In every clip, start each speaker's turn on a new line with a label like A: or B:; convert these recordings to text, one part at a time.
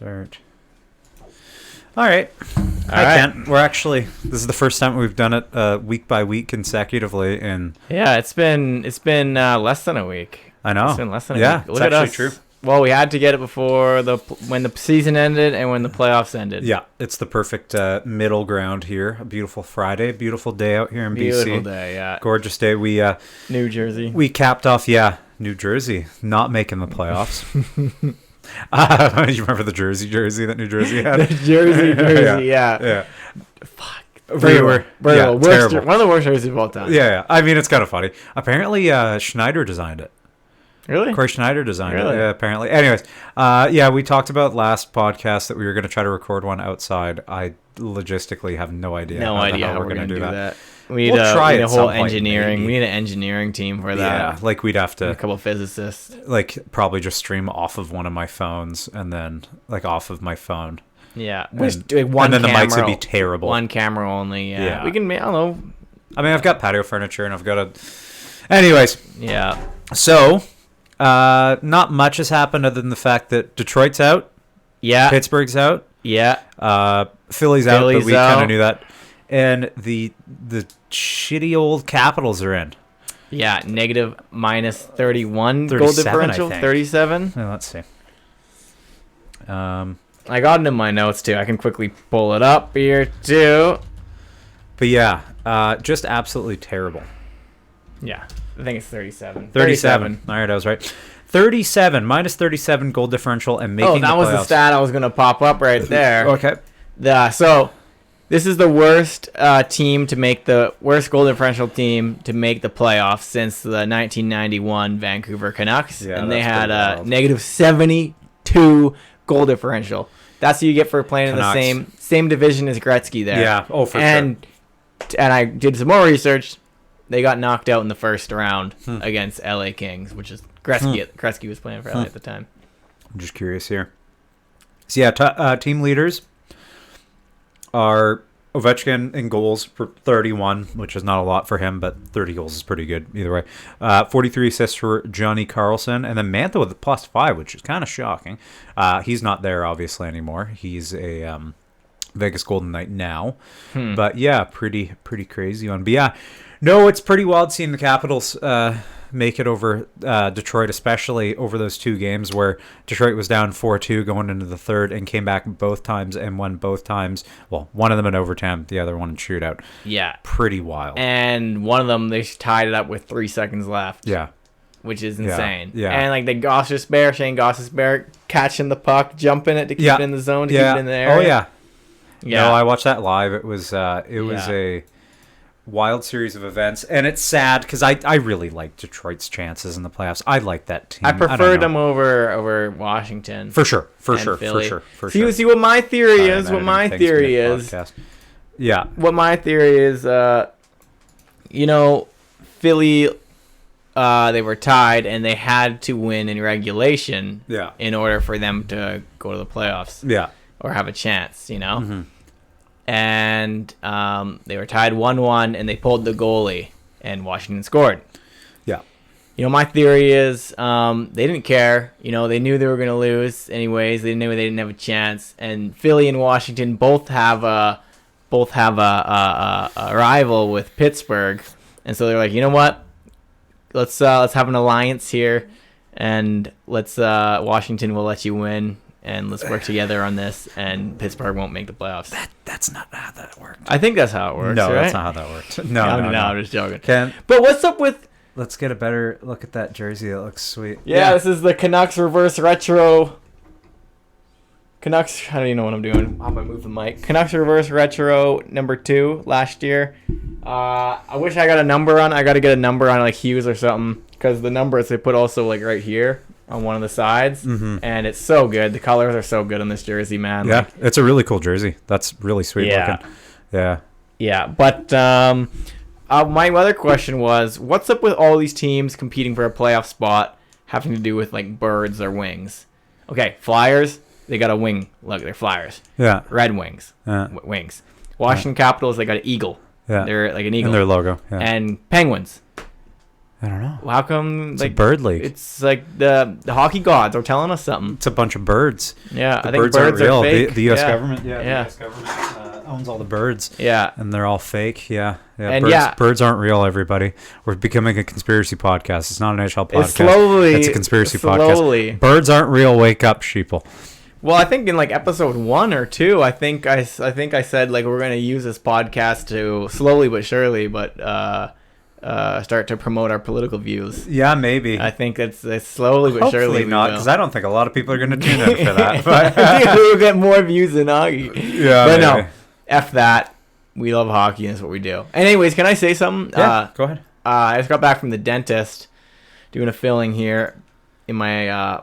A: Start. All right. Hi, Kent. This is the first time we've done it week by week consecutively. And
B: yeah, it's been less than a week.
A: I know.
B: It's been less than a week.
A: Look at us. True.
B: Well, we had to get it before when the season ended and when the playoffs ended.
A: Yeah, it's the perfect middle ground here. A beautiful Friday, beautiful day out here in BC.
B: Beautiful day, yeah.
A: Gorgeous day. We
B: New Jersey.
A: We capped off, New Jersey not making the playoffs. You remember the jersey that New Jersey had?
B: The jersey, yeah. Fuck.
A: Brutal.
B: Terrible. One of the worst jerseys of all time.
A: Yeah. I mean, it's kind of funny. Apparently, Schneider designed it.
B: Really?
A: Corey Schneider designed it. Yeah, apparently. Anyways, we talked about last podcast that we were going to try to record one outside. I logistically have no idea.
B: How we're going to do that.
A: We'll try
B: a whole engineering. We need an engineering team for that.
A: Yeah, like we'd have to.
B: A couple of physicists.
A: Like probably just stream off of one of my phones and then like off of my phone.
B: Yeah,
A: and then the mics would be terrible.
B: One camera only. Yeah, we can. I don't know.
A: I mean, I've got patio furniture and I've got a. Anyways.
B: Yeah.
A: So, not much has happened other than the fact that Detroit's out.
B: Yeah.
A: Pittsburgh's out.
B: Yeah.
A: Philly's out, but we kind of knew that. And the shitty old Capitals are in.
B: Yeah, negative minus 31 goal differential. 37.
A: Let's see.
B: I got it in my notes too. I can quickly pull it up here too.
A: But yeah, just absolutely terrible.
B: Yeah, I think it's 37.
A: 37. All right, I was right. 37, minus 37 goal differential and making the playoffs.
B: Oh, that was the stat I was going to pop up right there.
A: Okay.
B: So this is the worst worst goal differential team to make the playoffs since the 1991 Vancouver Canucks.
A: Yeah,
B: and they had a negative 72 goal differential. That's what you get for playing
A: Canucks.
B: in the same division as Gretzky there.
A: Yeah, for sure.
B: And I did some more research. They got knocked out in the first round against LA Kings, which is Gretzky. Gretzky was playing for LA at the time.
A: I'm just curious here. So yeah, team leaders are Ovechkin in goals for 31, which is not a lot for him, but 30 goals is pretty good either way. 43 assists for Johnny Carlson, and then Mantha with a +5, which is kind of shocking. He's not there obviously anymore. He's a Vegas Golden Knight now, but yeah, pretty crazy one. But yeah, no, it's pretty wild seeing the Capitals make it over Detroit, especially over those two games where Detroit was down 4-2 going into the third and came back both times and won both times. Well, one of them in overtime, the other one in shootout.
B: Yeah.
A: Pretty wild.
B: And one of them, they tied it up with 3 seconds left.
A: Yeah.
B: Which is insane.
A: Yeah.
B: And like Shane Gostisbehere catching the puck, jumping it to keep it in the zone, to keep it in the area.
A: Oh, yeah.
B: Yeah.
A: No, I watched that live. It was a wild series of events, and it's sad because I really like Detroit's chances in the playoffs. I like that team.
B: I preferred them over Washington.
A: For sure.
B: See what my theory is.
A: Yeah.
B: What my theory is, Philly, they were tied and they had to win in regulation.
A: Yeah.
B: In order for them to go to the playoffs.
A: Yeah.
B: Or have a chance,
A: Mm-hmm.
B: And they were tied 1-1, and they pulled the goalie, and Washington scored.
A: Yeah.
B: My theory is they didn't care. They knew they were going to lose anyways. They knew they didn't have a chance. And Philly and Washington both have a rival with Pittsburgh, and so they're like, you know what? Let's have an alliance here, and Washington will let you win. And let's work together on this, and Pittsburgh won't make the playoffs.
A: That's not how that worked.
B: I think that's how it works.
A: No,
B: right?
A: That's not how that worked. No,
B: I'm just joking.
A: Ken,
B: but what's up with?
A: Let's get a better look at that jersey. That looks sweet.
B: Yeah, this is the Canucks reverse retro. Canucks. I don't even know what I'm doing. I'm gonna move the mic. Canucks reverse retro number 2 last year. I wish I got a number on. I got to get a number on like Hughes or something, because the numbers they put also like right here on one of the sides, and it's so good. The colors are so good on this jersey, man.
A: Yeah, it's a really cool jersey. That's really sweet looking. Yeah.
B: But my other question was, what's up with all these teams competing for a playoff spot having to do with like birds or wings? Okay, Flyers, they got a wing. Look, they're Flyers.
A: Yeah.
B: Red Wings. Wings. Washington Capitals, they got an eagle.
A: Yeah.
B: They're like an eagle.
A: And their logo. Yeah.
B: And Penguins.
A: I don't know.
B: How come
A: It's a bird league.
B: It's like the hockey gods are telling us something.
A: It's a bunch of birds.
B: Yeah,
A: The
B: I think
A: birds aren't
B: birds are
A: real.
B: fake.
A: The U.S.
B: Yeah.
A: government, the
B: Yeah.
A: U.S. government owns all the birds.
B: Yeah.
A: And they're all fake. Yeah.
B: And
A: Birds aren't real, everybody. We're becoming a conspiracy podcast. It's not an NHL podcast.
B: It's slowly.
A: It's a conspiracy
B: slowly.
A: podcast. Birds aren't real. Wake up, sheeple.
B: Well, I think in like episode 1 or 2, I think I said like we're gonna use this podcast to slowly but surely, but start to promote our political views.
A: Yeah, maybe.
B: I think it's slowly but surely.
A: Hopefully not, because I don't think a lot of people are going to tune in for that. But
B: we'll get more views than hockey.
A: Yeah,
B: but
A: maybe.
B: no, F that. We love hockey, and that's what we do. Anyways, can I say something?
A: Yeah, go ahead.
B: I just got back from the dentist, doing a filling here in my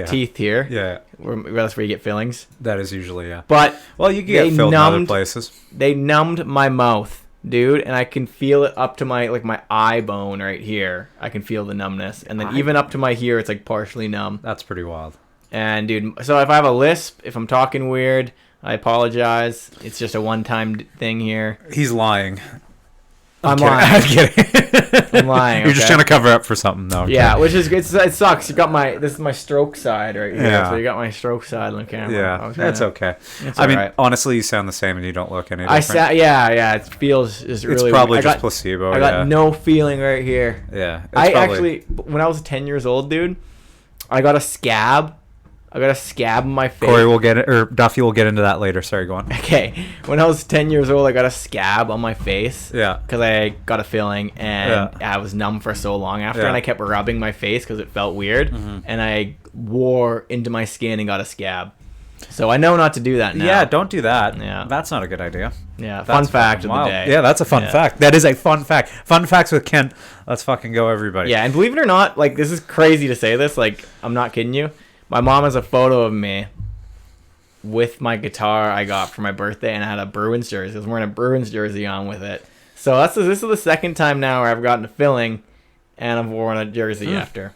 B: teeth here.
A: Yeah,
B: That's where you get fillings.
A: that is usually, yeah.
B: But
A: Well, you can get filled in other places.
B: They numbed my mouth, dude, and I can feel it up to my eye bone right here. I can feel the numbness, and then even up to my here, it's like partially numb.
A: That's pretty wild.
B: And dude, so if I have a lisp, if I'm talking weird, I apologize. It's just a one-time thing here.
A: He's lying.
B: I'm
A: kidding.
B: lying.
A: I'm kidding.
B: I'm lying.
A: You're just
B: okay?
A: trying to cover up for something, though.
B: Yeah, which is good. It sucks. You got this is my stroke side right here.
A: Yeah.
B: So you got my stroke side on the camera.
A: Yeah, that's okay.
B: It's
A: I mean,
B: alright.
A: honestly, you sound the same and you don't look any different.
B: Yeah. It feels just really.
A: It's probably
B: weird.
A: just placebo.
B: I got no feeling right here.
A: Yeah.
B: Actually, when I was 10 years old, dude, I got a scab. I got a scab on my face.
A: Corey will get it, or Duffy will get into that later. Sorry, go on.
B: Okay, when I was 10 years old, I got a scab on my face.
A: Yeah.
B: Because I got a filling, and I was numb for so long after, and I kept rubbing my face because it felt weird, and I wore into my skin and got a scab. So I know not to do that now.
A: Yeah, don't do that.
B: Yeah.
A: That's not a good idea.
B: Yeah, fun fact of the day.
A: Yeah, that's a fun fact. That is a fun fact. Fun facts with Ken. Let's fucking go, everybody.
B: Yeah, and believe it or not, like, this is crazy to say this. Like, I'm not kidding you. My mom has a photo of me with my guitar I got for my birthday, and I had a Bruins jersey. I was wearing a Bruins jersey on with it. So this is the second time now where I've gotten a filling, and I've worn a jersey after.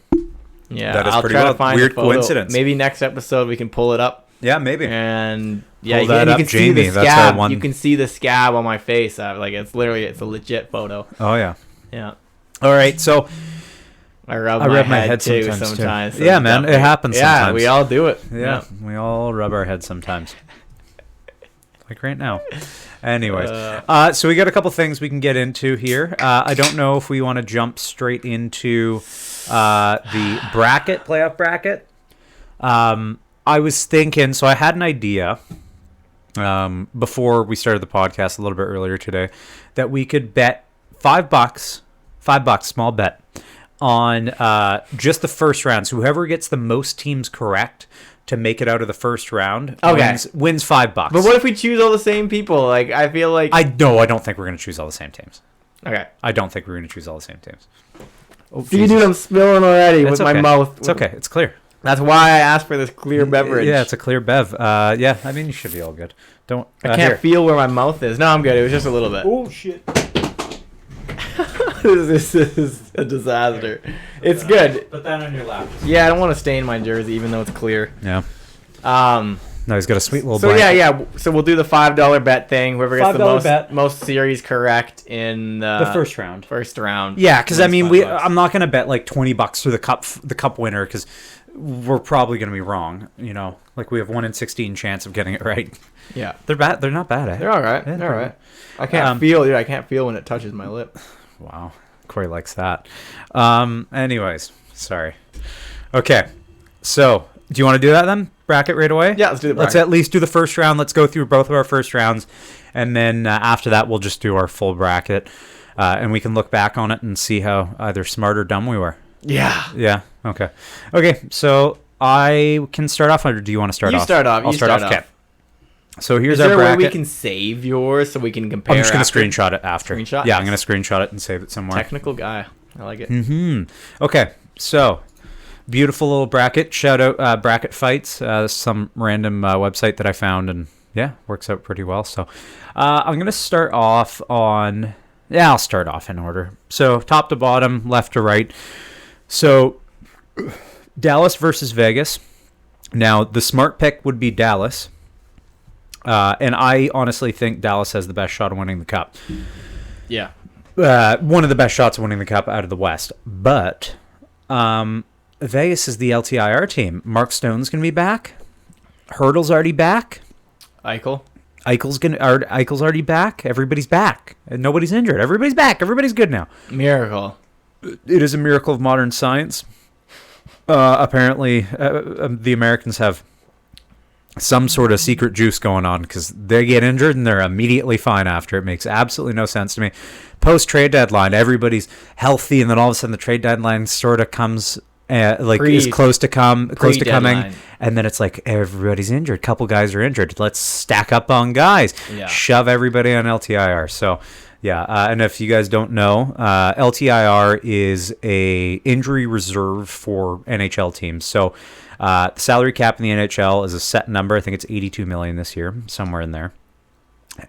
B: Yeah,
A: That is
B: I'll
A: pretty
B: try
A: wild.
B: to find
A: Weird
B: the photo.
A: coincidence.
B: Maybe next episode we can pull it up.
A: Yeah, maybe.
B: And yeah,
A: Pull that
B: you
A: up,
B: can see
A: Jamie.
B: the
A: That's
B: scab.
A: our one-
B: You can see the scab on my face. It's a legit photo.
A: Oh, yeah.
B: Yeah,
A: All right, so
B: I rub
A: I
B: my
A: rub my
B: head
A: head
B: too
A: sometimes, too.
B: sometimes.
A: Yeah, man, it happens
B: Yeah,
A: sometimes.
B: we all do it.
A: yeah, we all rub our heads sometimes. Like right now. Anyways, so we got a couple things we can get into here. I don't know if we want to jump straight into the playoff bracket. I was thinking, so I had an idea before we started the podcast a little bit earlier today, that we could bet $5, small bet, on just the first round. So whoever gets the most teams correct to make it out of the first round wins $5.
B: But what if we choose all the same people? Like, I feel like...
A: I don't think we're going to choose all the same teams.
B: Okay.
A: I don't think we're going to choose all the same teams. Oh,
B: Dude, I'm spilling already with my mouth.
A: It's okay. It's clear.
B: That's why I asked for this clear beverage.
A: Yeah, it's a clear bev. Yeah, I mean, you should be all good. Don't.
B: I can't feel where my mouth is. No, I'm good. It was just a little bit.
A: Oh, shit.
B: This is a disaster. It's good.
A: Put that on your lap.
B: Yeah, I don't want to stain my jersey, even though it's clear.
A: Yeah.
B: No,
A: he's got a sweet little
B: So
A: blanket.
B: yeah. So we'll do the $5 bet thing. Whoever gets
A: $5
B: the
A: bet.
B: most series correct in
A: The first round.
B: First round.
A: Yeah, because I
B: wins
A: mean,
B: $5.
A: I'm not gonna bet like $20 for the cup winner, because we're probably gonna be wrong. You know, like we have 1 in 16 chance of getting it right.
B: Yeah,
A: They're bad. They're not bad.
B: they're all right.
A: Yeah,
B: They're all right. I can't feel. Dude, I can't feel when it touches my lip.
A: Wow, Corey likes that. Anyways, sorry. Okay, so do you want to do that then? Bracket right away?
B: Yeah, let's do the bracket.
A: Let's at least do the first round. Let's go through both of our first rounds, and then after that, we'll just do our full bracket, and we can look back on it and see how either smart or dumb we were.
B: Yeah.
A: Yeah. Okay. Okay. So I can start off, or do you want to start off?
B: You start off.
A: I'll start off. Okay. So here's
B: Is
A: our
B: there a way
A: bracket.
B: we can save yours so we can compare?
A: I'm just gonna
B: after?
A: screenshot it after.
B: Screenshot?
A: Yeah, I'm
B: Nice.
A: gonna screenshot it and save it somewhere.
B: Technical guy. I like it.
A: Okay. So beautiful little bracket. Shout out Bracket Fights. Some random website that I found, and yeah, works out pretty well. So I'm gonna start off on. Yeah, I'll start off in order. So top to bottom, left to right. So Dallas versus Vegas. Now the smart pick would be Dallas. And I honestly think Dallas has the best shot of winning the cup.
B: Yeah.
A: one of the best shots of winning the cup out of the West. But Vegas is the LTIR team. Mark Stone's going to be back. Hurdle's already back. Eichel's already back. Everybody's back. And nobody's injured. Everybody's back. Everybody's good now.
B: Miracle.
A: It is a miracle of modern science. Apparently, the Americans have some sort of secret juice going on because they get injured and they're immediately fine after. It makes absolutely no sense to me. Post-trade deadline, everybody's healthy, and then all of a sudden the trade deadline sort of comes... is close to coming, and then it's like everybody's injured. Couple guys are injured. Let's stack up on guys.
B: Yeah.
A: Shove everybody on LTIR. So, yeah. And if you guys don't know, LTIR is a injury reserve for NHL teams. So, the salary cap in the NHL is a set number. I think it's $82 million this year, somewhere in there.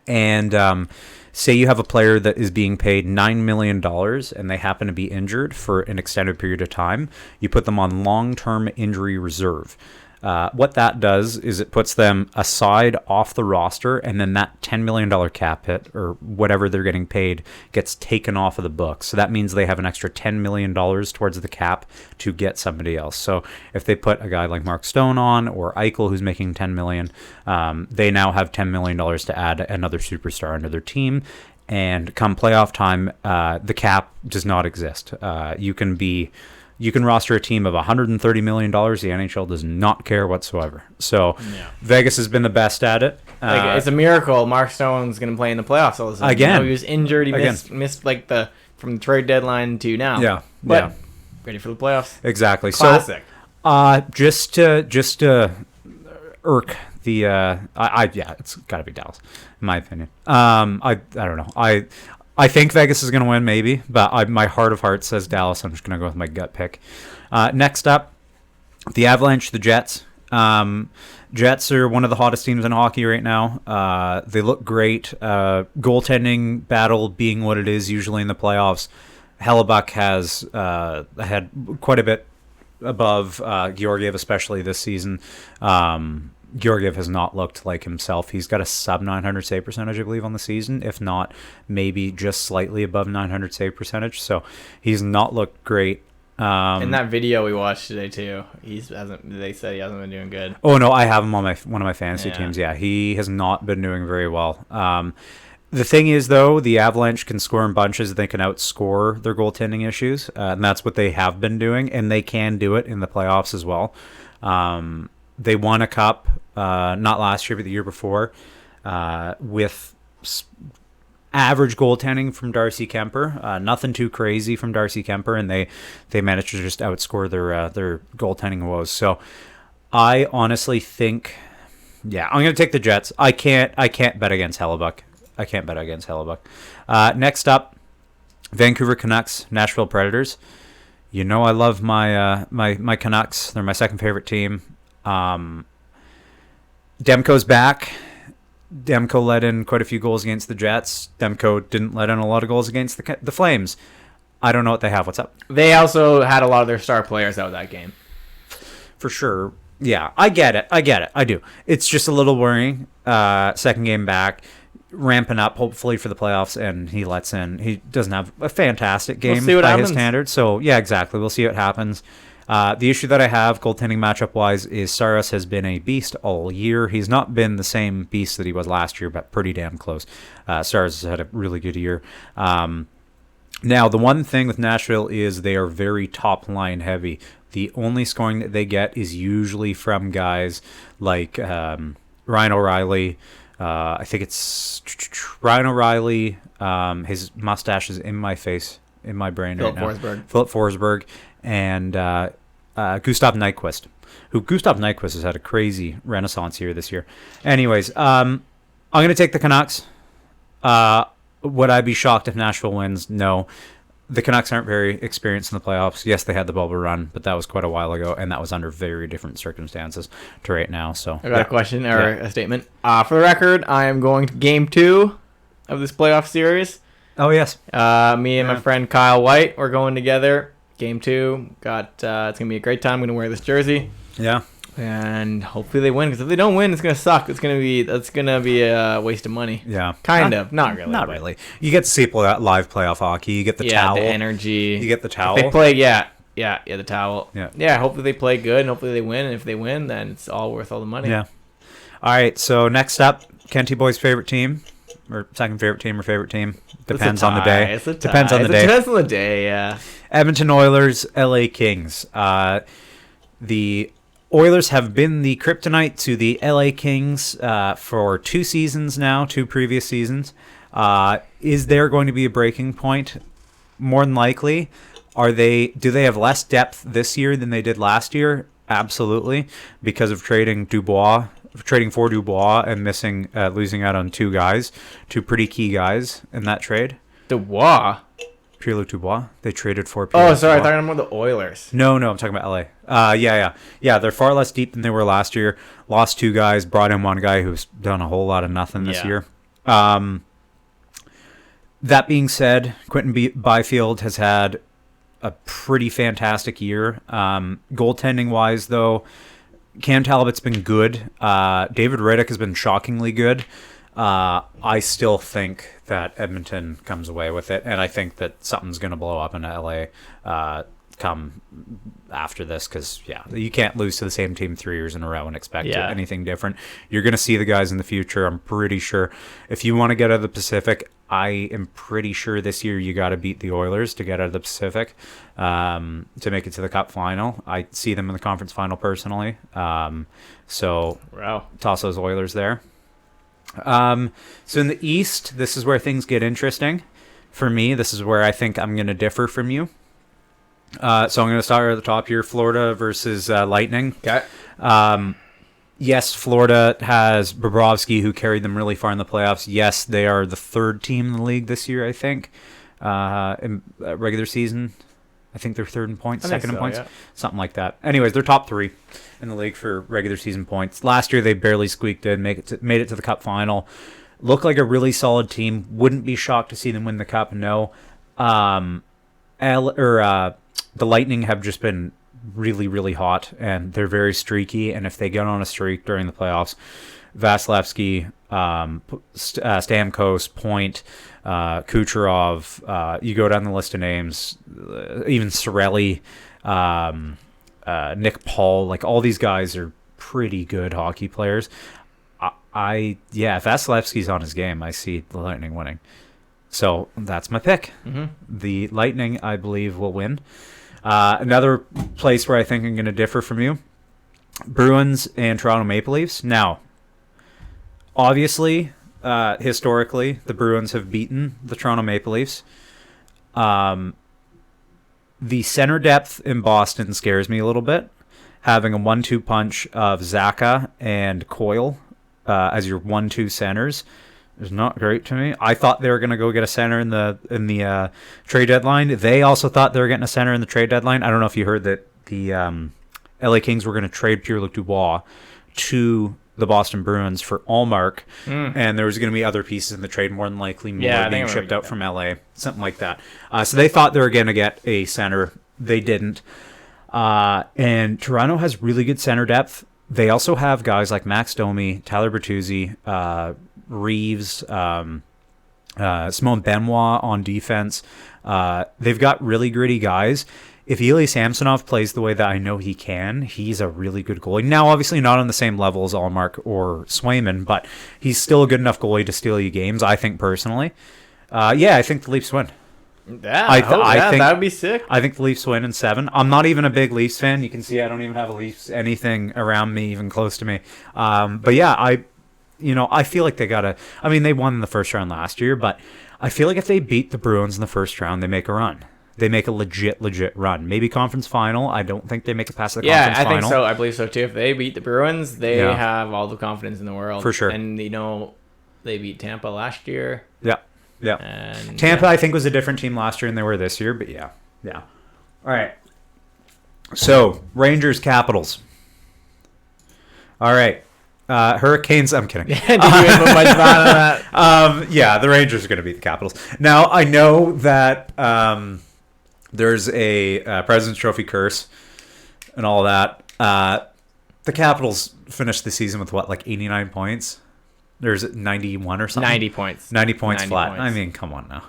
A: And say you have a player that is being paid $9 million and they happen to be injured for an extended period of time, you put them on long-term injury reserve. What that does is it puts them aside off the roster, and then that $10 million cap hit or whatever they're getting paid gets taken off of the books. So that means they have an extra $10 million towards the cap to get somebody else. So if they put a guy like Mark Stone on, or Eichel, who's making $10 million, they now have $10 million to add another superstar under their team. And come playoff time, the cap does not exist. You can roster a team of $130 million. The NHL does not care whatsoever. So Vegas has been the best at it.
B: It's a miracle Mark Stone's going to play in the playoffs all of a sudden.
A: Again.
B: He was injured. He missed from the trade deadline to now.
A: Yeah.
B: But ready for the playoffs.
A: Exactly.
B: Classic.
A: So, just to irk the it's got to be Dallas, in my opinion. I don't know. I think Vegas is going to win, maybe, but my heart of hearts says Dallas. I'm just going to go with my gut pick. Next up, the Avalanche, the Jets. Jets are one of the hottest teams in hockey right now. They look great. Goaltending battle being what it is usually in the playoffs. Hellebuck has had quite a bit above Georgiev, especially this season. Georgiev has not looked like himself. He's got a sub 900 save percentage, I believe, on the season. If not, maybe just slightly above 900 save percentage. So he's not looked great.
B: In that video we watched today too, they said he hasn't been doing good.
A: Oh no, I have him on one of my fantasy teams. Yeah, he has not been doing very well. The thing is, though, the Avalanche can score in bunches. They can outscore their goaltending issues, and that's what they have been doing, and they can do it in the playoffs as well. They won a cup, not last year, but the year before, with average goaltending from Darcy Kemper. Nothing too crazy from Darcy Kemper, and they managed to just outscore their goaltending woes. So I honestly think, I'm going to take the Jets. I can't bet against Hellebuck. Next up, Vancouver Canucks, Nashville Predators. You know I love my Canucks. They're my second favorite team. Demko's back. Demko let in quite a few goals against the Jets. Demko didn't let in a lot of goals against the Flames. I don't know what they have. What's up?
B: They also had a lot of their star players out that game.
A: For sure. Yeah, I get it. I do. It's just a little worrying. Second game back, ramping up hopefully for the playoffs, and he lets in. He doesn't have a fantastic game by his standards. So, yeah, exactly. We'll see what happens. The issue that I have, goaltending matchup-wise, is Saros has been a beast all year. He's not been the same beast that he was last year, but pretty damn close. Saros has had a really good year. Now, the one thing with Nashville is they are very top-line heavy. The only scoring that they get is usually from guys like Ryan O'Reilly. I think it's Ryan O'Reilly. His mustache is in my face, in my brain right now. Philip Forsberg. And Gustav Nyquist, Gustav Nyquist has had a crazy renaissance here this year. Anyways, I'm going to take the Canucks. Would I be shocked if Nashville wins? No. The Canucks aren't very experienced in the playoffs. Yes, they had the bubble run, but that was quite a while ago, and that was under very different circumstances to right now. So
B: I got a question or a statement. For the record, I am going to Game 2 of this playoff series.
A: Oh, yes.
B: Me and my friend Kyle White, we're going together. Game 2, it's gonna be a great time. I'm gonna wear this jersey.
A: Yeah.
B: And hopefully they win, because if they don't win, it's gonna suck. That's gonna be a waste of money.
A: Yeah,
B: Kind of, not really.
A: Not really. You get to see live playoff hockey. You get the towel,
B: the energy.
A: You get the towel.
B: If they play, the towel.
A: Yeah.
B: Hopefully they play good, and hopefully they win. And if they win, then it's all worth all the money.
A: Yeah. All right. So next up, Kenty Boy's favorite team, or second favorite team, or favorite team, depends on the day.
B: It's a tie.
A: Depends on the day.
B: Depends on the day. Yeah.
A: Edmonton Oilers, LA Kings. The Oilers have been the kryptonite to the LA Kings for 2 seasons now, 2 previous seasons. Is there going to be a breaking point? More than likely. Do they have less depth this year than they did last year? Absolutely, because of trading for Dubois and losing out on 2 pretty key guys in that trade.
B: Dubois.
A: Pierre-Luc Dubois. They traded for
B: Pierre-Luc
A: Dubois.
B: I thought I'm about the Oilers.
A: No, I'm talking about LA. Yeah. They're far less deep than they were last year. Lost 2 guys, brought in 1 guy who's done a whole lot of nothing this year. That being said, Quentin Byfield has had a pretty fantastic year. Goaltending wise, though, Cam Talbot's been good. David Riddick has been shockingly good. I still think that Edmonton comes away with it, and I think that something's going to blow up in LA come after this, because you can't lose to the same team 3 years in a row and expect anything different. You're going to see the guys in the future. I'm pretty sure if you want to get out of the Pacific, I am pretty sure this year you got to beat the Oilers to get out of the Pacific to make it to the Cup final. I see them in the conference final personally. So toss those Oilers there. So in the East, this is where things get interesting. For me, this is where I think I'm going to differ from you. So I'm going to start at the top here. Florida versus Lightning.
B: Okay.
A: Yes, Florida has Bobrovsky, who carried them really far in the playoffs. Yes, they are the 3rd team in the league this year, I think, in regular season. I think they're 3rd in points, 2nd in points, something like that. Anyways, they're top 3 in the league for regular season points. Last year, they barely squeaked in, made it to the Cup final. Look like a really solid team. Wouldn't be shocked to see them win the Cup. No. The Lightning have just been really, really hot, and they're very streaky. And if they get on a streak during the playoffs, Vasilevsky, Stamkos, Point, Kucherov, you go down the list of names, even Cirelli, Nick Paul, like all these guys are pretty good hockey players. If Vasilevsky's on his game, I see the Lightning winning. So that's my pick. Mm-hmm. The Lightning, I believe, will win. Another place where I think I'm going to differ from you, Bruins and Toronto Maple Leafs. Now, obviously, historically, the Bruins have beaten the Toronto Maple Leafs. The center depth in Boston scares me a little bit. Having a 1-2 punch of Zacha and Coyle as your 1-2 centers is not great to me. I thought they were going to go get a center in the trade deadline. They also thought they were getting a center in the trade deadline. I don't know if you heard that the LA Kings were going to trade Pierre-Luc Dubois to the Boston Bruins for Allmark, and there was going to be other pieces in the trade, more than likely more being shipped out from LA, something like that. So they thought they were going to get a center. They didn't. And Toronto has really good center depth. They also have guys like Max Domi, Tyler Bertuzzi, Reeves, Simone Benoit on defense. They've got really gritty guys. If Ilya Samsonov plays the way that I know he can, he's a really good goalie. Now, obviously not on the same level as Allmark or Swayman, but he's still a good enough goalie to steal you games, I think, personally. I think the Leafs win.
B: Yeah, I think that would be sick.
A: I think the Leafs win in 7. I'm not even a big Leafs fan. You can see I don't even have a Leafs anything around me, even close to me. I feel like they gotta. I mean, they won in the first round last year, but I feel like if they beat the Bruins in the first round, they make a run. They make a legit run. Maybe conference final. I don't think they make it past the conference final. Yeah, I
B: think so. I believe so too. If they beat the Bruins, they have all the confidence in the world.
A: For sure.
B: And they beat Tampa last year.
A: Yeah. And Tampa, I think, was a different team last year than they were this year, but yeah. All right. So, Rangers, Capitals. All right. Hurricanes, I'm kidding.
B: Did you even put much thought on
A: that? The Rangers are going to beat the Capitals. Now, I know that there's a President's Trophy curse and all that. The Capitals finished the season with what, like 89 points? There's 91 or something.
B: 90 points.
A: 90 points
B: 90
A: flat.
B: points.
A: I mean, come on now.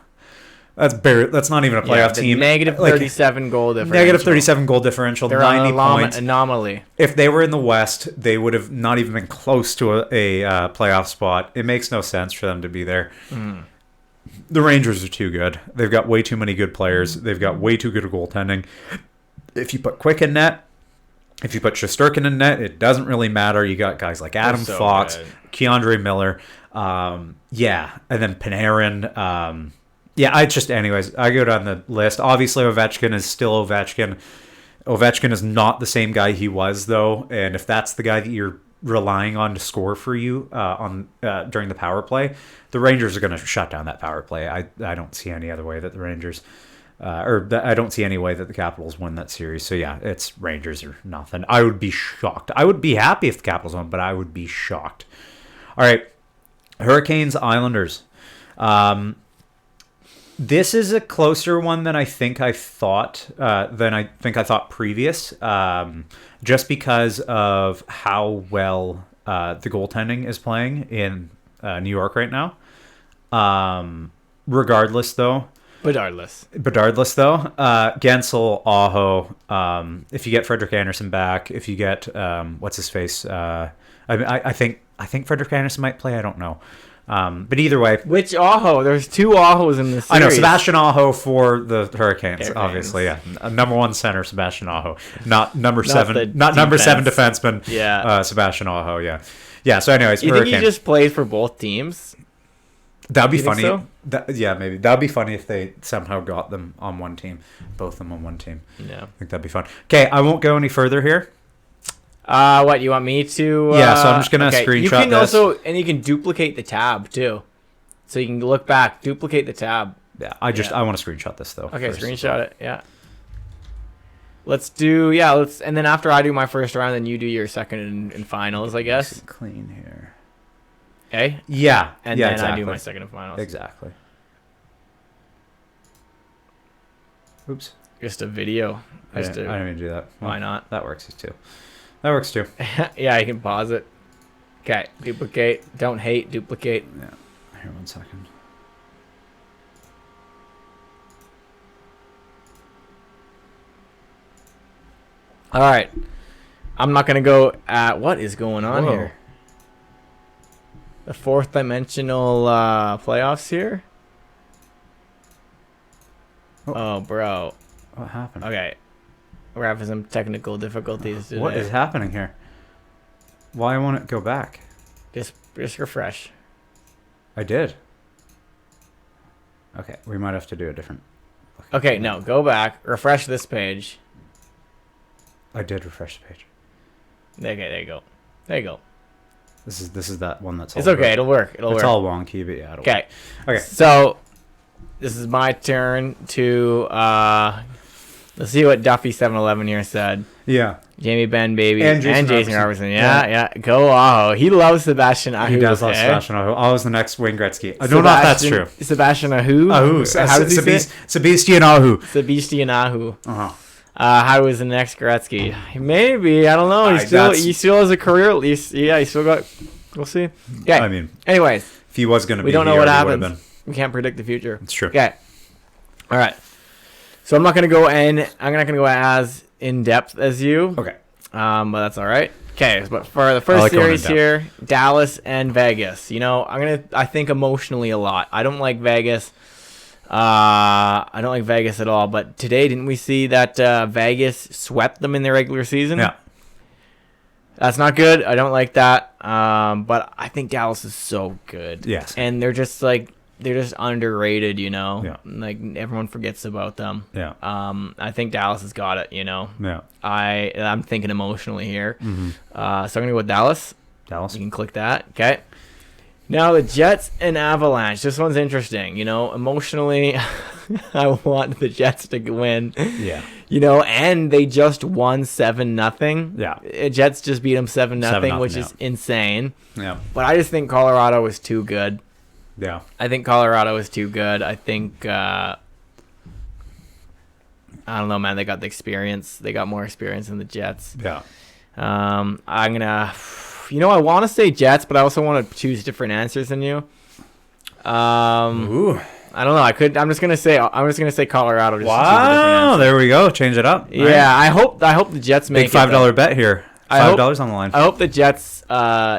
A: That's not even a playoff team.
B: Negative 37 goal differential.
A: Negative 37 goal differential.
B: They're
A: 90
B: an
A: points.
B: anomaly.
A: If they were in the West, they would have not even been close to a playoff spot. It makes no sense for them to be there. The Rangers are too good. They've got way too many good players. They've got way too good a goaltending. If you put Quick in net, if you put Shesterkin in net, it doesn't really matter. You got guys like Adam Fox,
B: good.
A: Keandre Miller, and then Panarin. Anyways, I go down the list. Obviously, Ovechkin is still Ovechkin. Ovechkin is not the same guy he was, though. And if that's the guy that you're relying on to score for you during the power play, the Rangers are going to shut down that power play. I don't see any other way that the Rangers... I don't see any way that the Capitals win that series. So, yeah, it's Rangers or nothing. I would be shocked. I would be happy if the Capitals won, but I would be shocked. All right. Hurricanes, Islanders. This is a closer one than I think I thought previous, just because of how well the goaltending is playing in New York right now. Regardless, though, Gensel, Aho, if you get Frederik Andersen back, if you get what's his face, I think Frederik Andersen might play. I don't know. But either way,
B: which Aho? There's two Ahos in this series.
A: I know Sebastian Aho for the Hurricanes, obviously. Yeah, number one center, Sebastian Aho, not number seven, not number 7 defenseman.
B: Yeah,
A: Sebastian Aho. Yeah. So, anyways,
B: you think he just plays for both teams?
A: That'd be funny.
B: So?
A: Maybe that'd be funny if they somehow got them on one team, both of them on one team.
B: Yeah,
A: I think that'd be fun. Okay, I won't go any further here.
B: What you want me to?
A: Yeah, so I'm just gonna screenshot
B: You can
A: this.
B: also, and you can duplicate the tab too, so you can look back, duplicate the tab.
A: Yeah, I want to screenshot this though.
B: Okay, screenshot it. Yeah. And then after I do my first round, then you do your second and finals, I guess.
A: Clean here.
B: Okay.
A: Yeah.
B: And then exactly. I do my second and finals.
A: Exactly. Oops.
B: Just a video.
A: I didn't even do that.
B: Why not?
A: That works too. That works too.
B: Yeah, you can pause it. Okay, duplicate. Don't hate, duplicate.
A: Yeah. Here, 1 second.
B: All right. I'm not going to go at what is going on here. The fourth dimensional playoffs here. Oh, bro.
A: What happened?
B: Okay. We're having some technical difficulties today.
A: What is happening here? Why won't it go back?
B: Just refresh.
A: I did. Okay, we might have to do a different...
B: Okay, no, go back. Refresh this page.
A: I did refresh the page.
B: Okay, there you go. There you go.
A: This is that one that's...
B: It's okay, it'll work.
A: It's all wonky, but yeah, it'll work. Okay.
B: So, this is my turn to... let's see what Duffy711 here said.
A: Yeah.
B: Jamie Benn, baby. And Jason Robertson.
A: Yeah.
B: Yeah. Go Aho. He loves Sebastian Aho.
A: He does love Sebastian Aho. Aho's the next Wayne Gretzky. I don't know if that's true.
B: Sebastian Aho?
A: Aho.
B: How does he say it?
A: Sebastian Aho.
B: Sebastian Aho.
A: Uh-huh.
B: How is the next Gretzky? Maybe. I don't know. He still has a career at least. Yeah, he still got... We'll see. Okay.
A: I mean...
B: Anyways.
A: If he was going to be...
B: We don't know what happens. We can't predict the future.
A: It's true.
B: Okay. All right. So I'm not going to go in. I'm not going to go as in-depth as you.
A: Okay.
B: But that's all right. Okay, but for the first series here, Dallas and Vegas. You know, I think emotionally a lot. I don't like Vegas. I don't like Vegas at all. But today, didn't we see that Vegas swept them in their regular season?
A: Yeah.
B: That's not good. I don't like that. But I think Dallas is so good.
A: Yes.
B: And they're just underrated, you know.
A: Yeah.
B: Like everyone forgets about them.
A: Yeah.
B: I think Dallas has got it, you know.
A: Yeah.
B: I'm thinking emotionally here.
A: Mm-hmm.
B: So I'm gonna go with Dallas.
A: Dallas.
B: You can click that. Okay. Now the Jets and Avalanche. This one's interesting. You know, emotionally, I want the Jets to win.
A: Yeah.
B: You know, and they just won 7-0.
A: Yeah.
B: Jets just beat them 7-0, which is insane.
A: Yeah.
B: But I just think Colorado is too good.
A: Yeah.
B: I think Colorado is too good. I think I don't know, man. They got the experience. They got more experience than the Jets.
A: Yeah.
B: I'm gonna, I want to say Jets, but I also want to choose different answers than you.
A: Ooh.
B: I don't know. I'm just gonna say Colorado. Just to choose a different
A: Wow.
B: answer.
A: There we go. Change it up.
B: Yeah,
A: All right.
B: I hope the Jets make
A: Big $5 bet here. $5 on the line.
B: I hope the Jets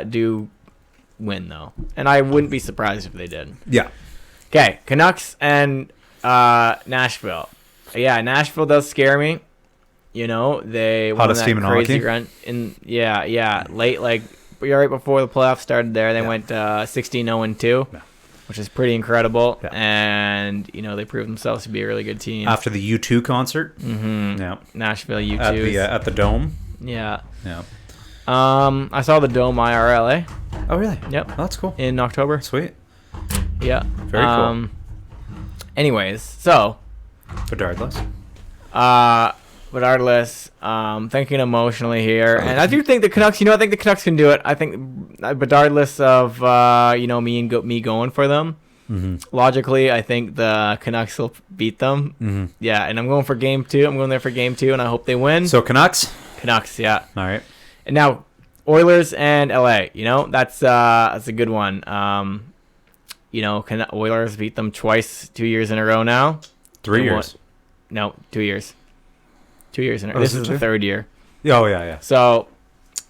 B: do win though, and I wouldn't be surprised if they did.
A: Yeah.
B: Okay, Canucks and Nashville. Yeah, Nashville does scare me. They won
A: Hottest
B: that
A: team in
B: crazy
A: hockey.
B: run late, like right before the playoffs started. There, they went 16-0-2, which is pretty incredible.
A: Yeah.
B: And they proved themselves to be a really good team
A: After the U2 concert.
B: Mm-hmm.
A: Yeah.
B: Nashville U2
A: At the Dome.
B: Yeah.
A: Yeah.
B: I saw the Dome IRL.
A: Oh, really?
B: Yep.
A: Oh, that's cool.
B: In October.
A: Sweet.
B: Yeah.
A: Very cool.
B: Anyways, so.
A: Regardless.
B: Regardless, thinking emotionally here, and I do think the Canucks. I think the Canucks can do it. I think, regardless of me going for them, logically, I think the Canucks will beat them. Mm-hmm. Yeah, and I'm going for game 2. I'm going there for game 2, and I hope they win.
A: So Canucks.
B: Yeah.
A: All right.
B: And now Oilers and LA. That's a good one. Oilers beat them twice, 2 years in a row now.
A: 3 years.
B: No, 2 years. 2 years in a row.
A: Oh,
B: This
A: is
B: is
A: it
B: the 3rd year.
A: Oh, yeah.
B: So,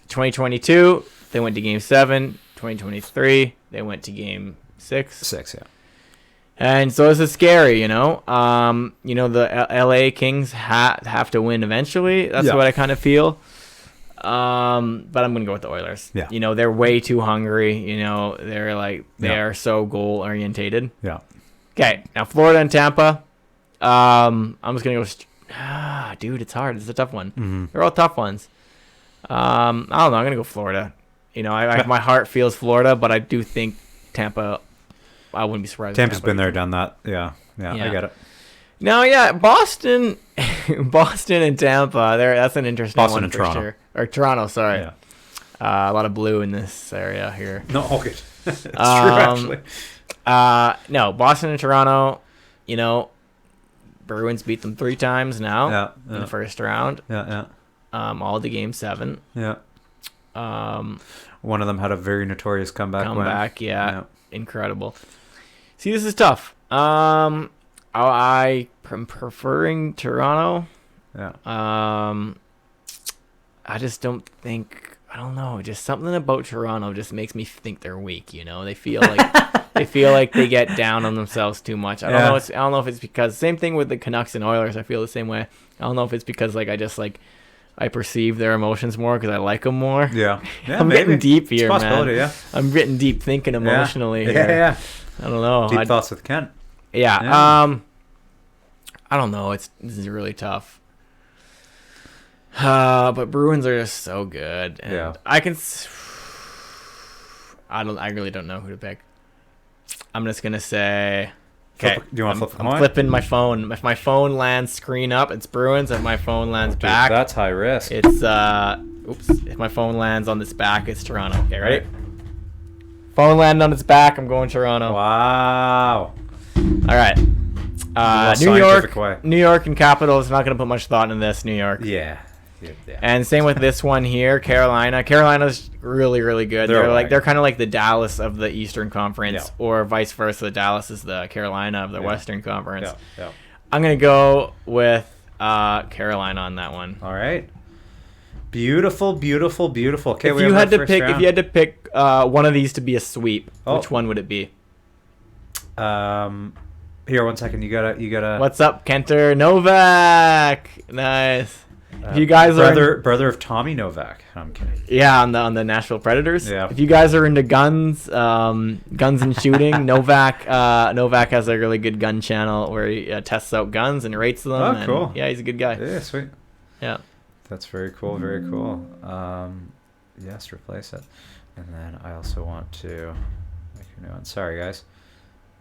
B: 2022, they went to Game 7. 2023, they went to Game 6.
A: 6, yeah.
B: And so this is scary, the LA Kings have to win eventually. That's what I kind of feel. But I'm going to go with the Oilers.
A: Yeah.
B: They're way too hungry. They are so goal orientated.
A: Yeah.
B: Okay, now Florida and Tampa. I'm just going to go... dude, it's hard. It's a tough one.
A: Mm-hmm.
B: They're all tough ones. I don't know. I'm gonna go Florida. My heart feels Florida, but I do think Tampa. I wouldn't be surprised.
A: Tampa's been there, done that. Yeah, I get it.
B: No, yeah, Boston and Tampa. That's an interesting
A: Boston
B: one
A: and
B: for
A: Toronto.
B: sure. Or Toronto, sorry.
A: Yeah.
B: A lot of blue in this area here.
A: No, okay. It's true, actually.
B: No, Boston and Toronto. Bruins beat them 3 times now in the first round.
A: Yeah.
B: All to Game 7.
A: Yeah. One of them had a very notorious comeback win.
B: Yeah. Incredible. See, this is tough. I'm preferring Toronto.
A: Yeah.
B: I just don't think. I don't know. Just something about Toronto just makes me think they're weak. They feel like they get down on themselves too much. I don't know if it's because same thing with the Canucks and Oilers. I feel the same way. I don't know if it's because I perceive their emotions more because I like them more.
A: Yeah.
B: I'm getting deep here,
A: it's a possibility,
B: man.
A: Yeah.
B: I'm getting deep thinking emotionally here.
A: Yeah.
B: I don't know.
A: Deep thoughts with Kent.
B: Yeah.
A: Yeah.
B: I don't know. This is really tough. But Bruins are just so good. And
A: Yeah.
B: I really don't know who to pick. I'm just gonna say. Okay.
A: Do you want to flip the coin?
B: I'm flipping my phone. If my phone lands screen up, it's Bruins. If my phone lands back,
A: that's high risk.
B: it's If my phone lands on its back, it's Toronto. Okay, ready? Phone landed on its back. I'm going Toronto.
A: Wow.
B: All right. New York and Capitals. Not gonna put much thought into this. New York.
A: Yeah.
B: And same with this one here, Carolina. Carolina's really, really good. They're kind of like the Dallas of the Eastern Conference, or vice versa. Dallas is the Carolina of the Western Conference.
A: Yeah.
B: I'm gonna go with Carolina on that one.
A: All right. Beautiful. Okay,
B: If you had to pick one of these to be a sweep, which one would it be?
A: Here, 1 second. You gotta.
B: What's up, Kenter Novak? Nice. If you guys
A: brother of Tommy Novak. I'm kidding.
B: Yeah, on the Nashville Predators.
A: Yeah.
B: If you guys are into guns and shooting, Novak has a really good gun channel where he tests out guns and rates them.
A: Oh, cool.
B: Yeah, he's a good guy.
A: Yeah, sweet.
B: Yeah.
A: That's very cool. Very cool. Yes, replace it. And then I also want to make a new one. Sorry, guys.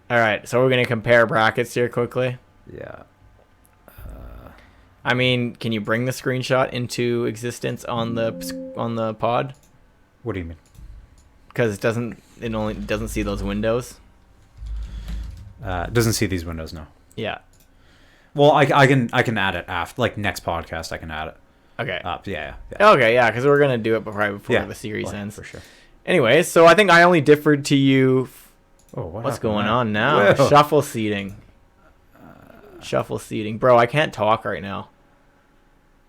B: All right, so we're gonna compare brackets here quickly.
A: Yeah.
B: I mean, can you bring the screenshot into existence on the pod?
A: What do you mean?
B: Because it doesn't see those windows.
A: It doesn't see these windows, no.
B: Yeah.
A: Well, I can add it after, like next podcast. I can add it.
B: Okay.
A: Up. Yeah.
B: Okay, yeah, because we're gonna do it right before the series ends.
A: For sure.
B: Anyways, so I think I only differed to you.
A: Oh,
B: what's going on now?
A: Whoa.
B: Shuffle seating. Shuffle seating, bro. I can't talk right now.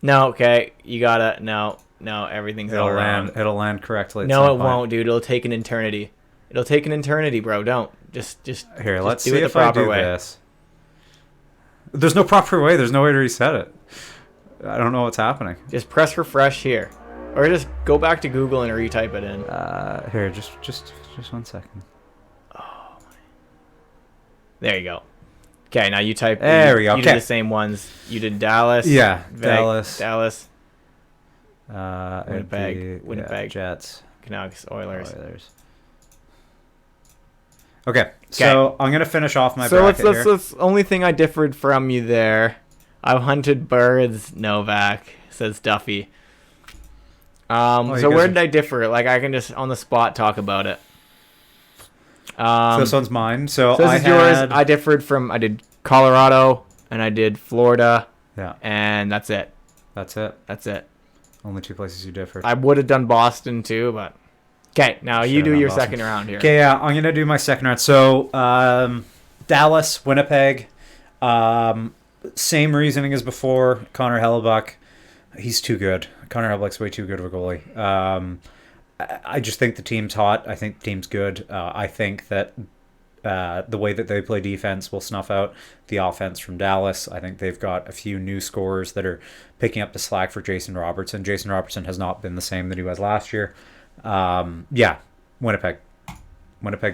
B: No, okay, you gotta no, everything's all wrong.
A: It'll land correctly.
B: No, it won't, dude. It'll take an eternity. It'll take an eternity, bro. Don't just
A: here. Let's
B: do
A: see
B: it the
A: if I
B: proper
A: do
B: way.
A: this. There's no proper way. There's no way to reset it. I don't know what's happening.
B: Just press refresh here, or just go back to Google and retype it in.
A: Here, just 1 second.
B: Oh my. There you go. Okay, now you type.
A: There we go.
B: You did the same ones. You did Dallas.
A: Yeah, Dallas.
B: Winnipeg.
A: Jets.
B: Canucks. Oilers.
A: Okay, so I'm gonna finish off my bracket here.
B: Let's. Only thing I differed from you there. I've hunted birds. Novak, says Duffy. So where did I differ? Like I can just on the spot talk about it.
A: So this one's mine. So
B: this is yours. I differed from. I did Colorado and I did Florida.
A: Yeah.
B: And that's it.
A: That's it. Only 2 places you differed.
B: I would have done Boston too, but okay. Now you do your second round here.
A: Okay, yeah, I'm gonna do my second round. So Dallas, Winnipeg. Same reasoning as before. Connor Hellebuck. He's too good. Connor Hellebuck's way too good of a goalie. I just think the team's hot. I think the team's good. I think that the way that they play defense will snuff out the offense from Dallas. I think they've got a few new scorers that are picking up the slack for Jason Robertson. Jason Robertson has not been the same that he was last year. Winnipeg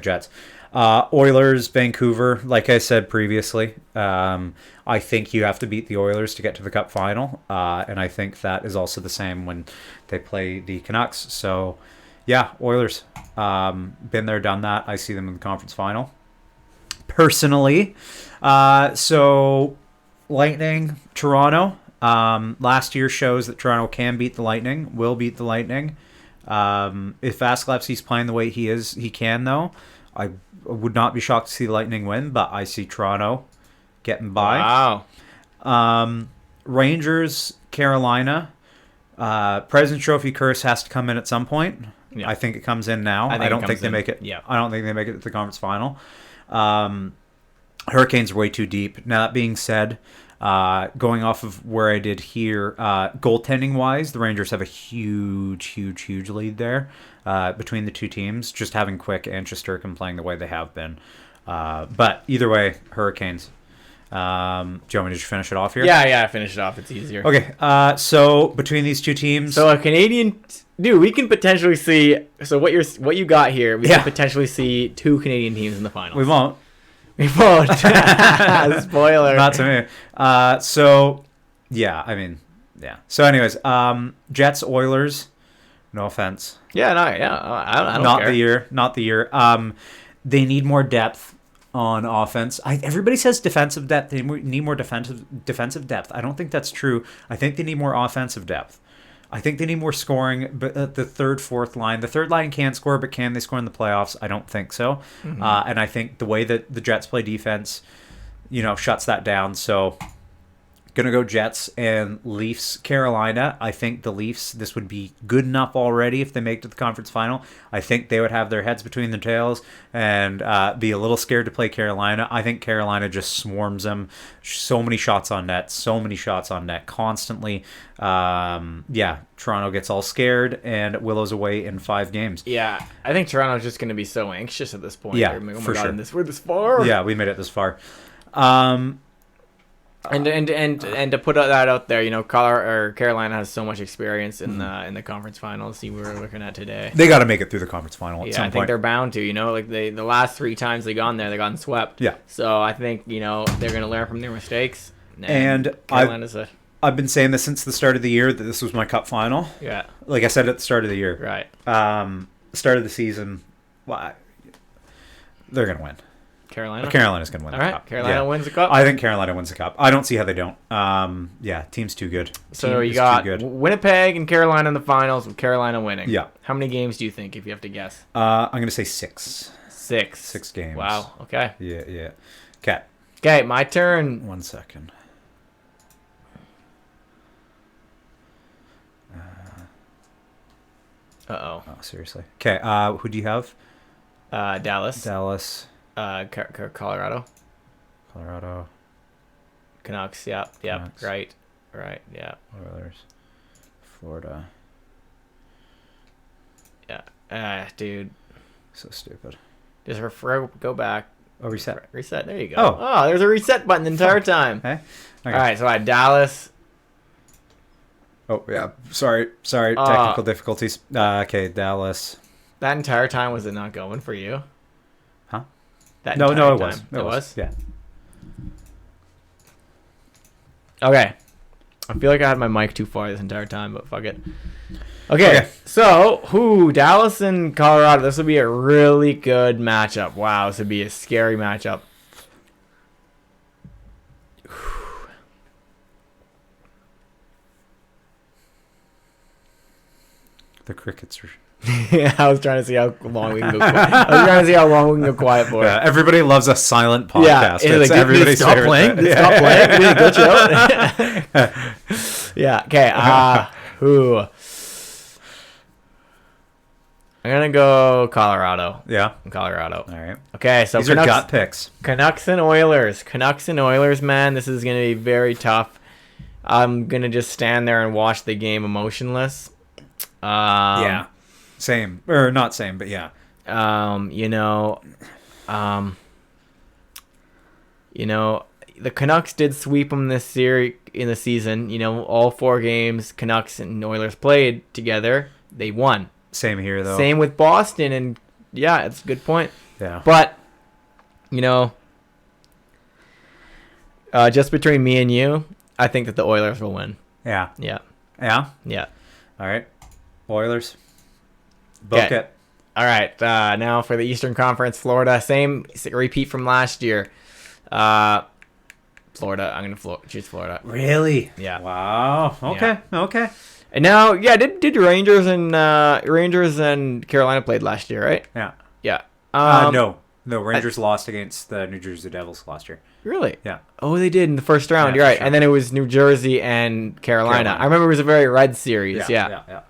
A: Jets. Oilers, Vancouver. Like I said previously, I think you have to beat the Oilers to get to the Cup final, and I think that is also the same when they play the Canucks. So, yeah, Oilers. Been there, done that. I see them in the conference final. Personally, so Lightning, Toronto. Last year shows that Toronto can beat the Lightning, will beat the Lightning. If Vasilevsky's playing the way he is, he can though. I would not be shocked to see the Lightning win, but I see Toronto getting by.
B: Wow.
A: Rangers, Carolina. President's Trophy curse has to come in at some point. Yeah. I think it comes in now. I don't think they make it.
B: Yeah.
A: I don't think they make it to the conference final. Hurricanes are way too deep. Now that being said, going off of where I did here, goaltending wise, the Rangers have a huge lead there between the two teams. Just having Quick and Shesterkin playing the way they have been. But either way, Hurricanes. Do you want me to just finish it off here?
B: Yeah, finish it off. It's easier.
A: Okay. So between these two teams,
B: so a Canadian, dude, we can potentially see. So what you got here, we can potentially see 2 Canadian teams in the finals.
A: We won't.
B: Spoiler.
A: Not to me. So anyways, Jets, Oilers. No offense.
B: I don't
A: Not
B: care.
A: Not the year. They need more depth on offense. Everybody says defensive depth. They need more defensive depth. I don't think that's true. I think they need more offensive depth. I think they need more scoring, but at the third, fourth line. The third line can score, but can they score in the playoffs? I don't think so. Mm-hmm. And I think the way that the Jets play defense, shuts that down. So, gonna go Jets and Leafs, Carolina. I think the Leafs, this would be good enough already if they make it to the conference final. I think they would have their heads between their tails and be a little scared to play Carolina. I think Carolina just swarms them. So many shots on net constantly. Toronto gets all scared and willows away in 5 games.
B: Yeah, I think Toronto's just going to be so anxious at this point.
A: Yeah,
B: for sure. We're this far.
A: Yeah, we made it this far.
B: And to put that out there, Carolina has so much experience in the conference finals. See, we were looking at today.
A: They got to make it through the conference final at some point.
B: I think they're bound to. Like the last 3 times they gone there, they gotten swept.
A: Yeah.
B: So I think they're going to learn from their mistakes.
A: And I've been saying this since the start of the year that this was my Cup final.
B: Yeah.
A: Like I said at the start of the year.
B: Right.
A: Start of the season. Well, they're going to win. Carolina's going to win the Cup.
B: Carolina wins the Cup?
A: I think Carolina wins the Cup. I don't see how they don't. Team's too good.
B: So you got Winnipeg and Carolina in the finals with Carolina winning.
A: Yeah.
B: How many games do you think, if you have to guess?
A: I'm going to say 6.
B: 6.
A: 6 games.
B: Wow. Okay.
A: Yeah. Okay.
B: Okay, my turn.
A: 1 second.
B: Uh-oh.
A: Oh, seriously. Okay, who do you have?
B: Dallas.
A: Dallas.
B: Colorado.
A: Colorado.
B: Canucks. Yep.
A: Canucks.
B: Right. Yeah.
A: Oilers. Florida.
B: Yeah. Dude.
A: So stupid.
B: Just go back.
A: Oh, reset.
B: Reset. There you go.
A: Oh.
B: Oh, there's a reset button the entire time.
A: Hey. Okay.
B: All right. So I had Dallas.
A: Oh, yeah. Sorry. Technical difficulties. Okay, Dallas.
B: That entire time, was it not going for you?
A: Huh?
B: No,
A: it
B: time.
A: was. It was? Yeah.
B: Okay. I feel like I had my mic too far this entire time, but fuck it. Okay. So, Dallas and Colorado. This would be a really good matchup. Wow, this would be a scary matchup.
A: The crickets are...
B: Yeah, I was trying to see how long we can go. Long we can go quiet for.
A: Yeah, everybody loves a silent podcast.
B: Yeah,
A: it's everybody's
B: stop
A: favorite
B: playing.
A: thing.
B: Stop playing. We need to glitch out. Yeah. Okay. Who? I'm gonna go Colorado.
A: Yeah.
B: Colorado.
A: All right.
B: Okay, so
A: These are gut picks.
B: Canucks and Oilers, man. This is gonna be very tough. I'm gonna just stand there and watch the game emotionless.
A: Yeah. Same. Or not same, but yeah.
B: The Canucks did sweep them this series in the season. All 4 games Canucks and Oilers played together, they won.
A: Same here, though.
B: Same with Boston, and yeah, it's a good point.
A: Yeah.
B: But, just between me and you, I think that the Oilers will win.
A: Yeah.
B: Yeah.
A: Yeah?
B: Yeah.
A: All right. Oilers. Book it.
B: All right. Now for the Eastern Conference, Florida. Same repeat from last year. Florida. I'm going to choose Florida.
A: Really?
B: Yeah.
A: Wow. Okay.
B: Yeah.
A: Okay.
B: And now, yeah, did Rangers and Carolina played last year, right?
A: Yeah.
B: Yeah.
A: No. Rangers lost against the New Jersey Devils last year.
B: Really?
A: Yeah.
B: Oh, they did in the first round.
A: Yeah,
B: You're right.
A: sure.
B: And then it was New Jersey and Carolina. I remember it was a very red series. Yeah.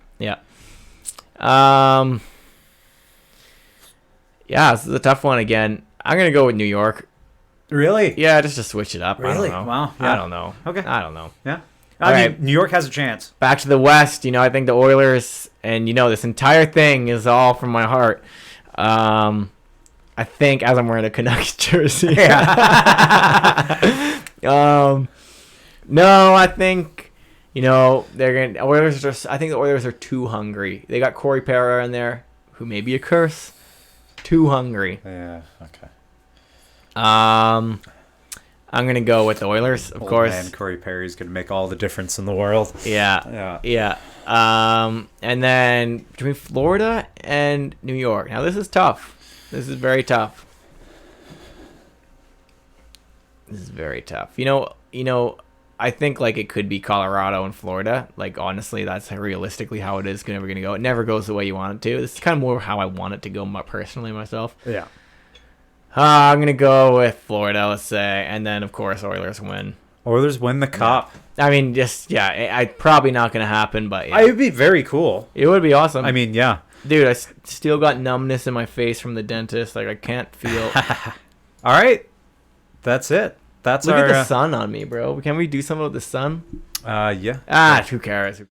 B: Yeah, this is a tough one again. I'm going to go with New York.
A: Really?
B: Yeah, just to switch it up.
A: Really?
B: I don't know.
A: Wow. Yeah.
B: I don't know.
A: Okay.
B: I don't know.
A: Yeah.
B: All
A: I
B: right.
A: mean, New York has a chance.
B: Back to the West, I think the Oilers, and this entire thing is all from my heart. I think as I'm wearing a Canucks jersey.
A: Yeah.
B: No, I think they're going. I think the Oilers are too hungry. They got Corey Perra in there, who may be a curse. Too hungry.
A: Yeah. Okay.
B: I'm gonna go with the Oilers, of course.
A: Man, Corey Perry's gonna make all the difference in the world.
B: Yeah. And then between Florida and New York. Now this is tough. This is very tough. I think it could be Colorado and Florida. Honestly, that's realistically how it is never gonna go. It never goes the way you want it to. This is kind of more how I want it to go personally myself.
A: Yeah.
B: I'm gonna go with Florida, let's say, and then of course Oilers win.
A: Oilers win the cup.
B: I mean, I probably not gonna happen, but yeah.
A: It would be very cool.
B: It would be awesome.
A: I mean, yeah.
B: Dude, I still got numbness in my face from the dentist. I can't feel.
A: All right, that's it. That's
B: Look
A: our.
B: at the sun on me, bro. Can we do something with the sun?
A: Yeah.
B: Who cares?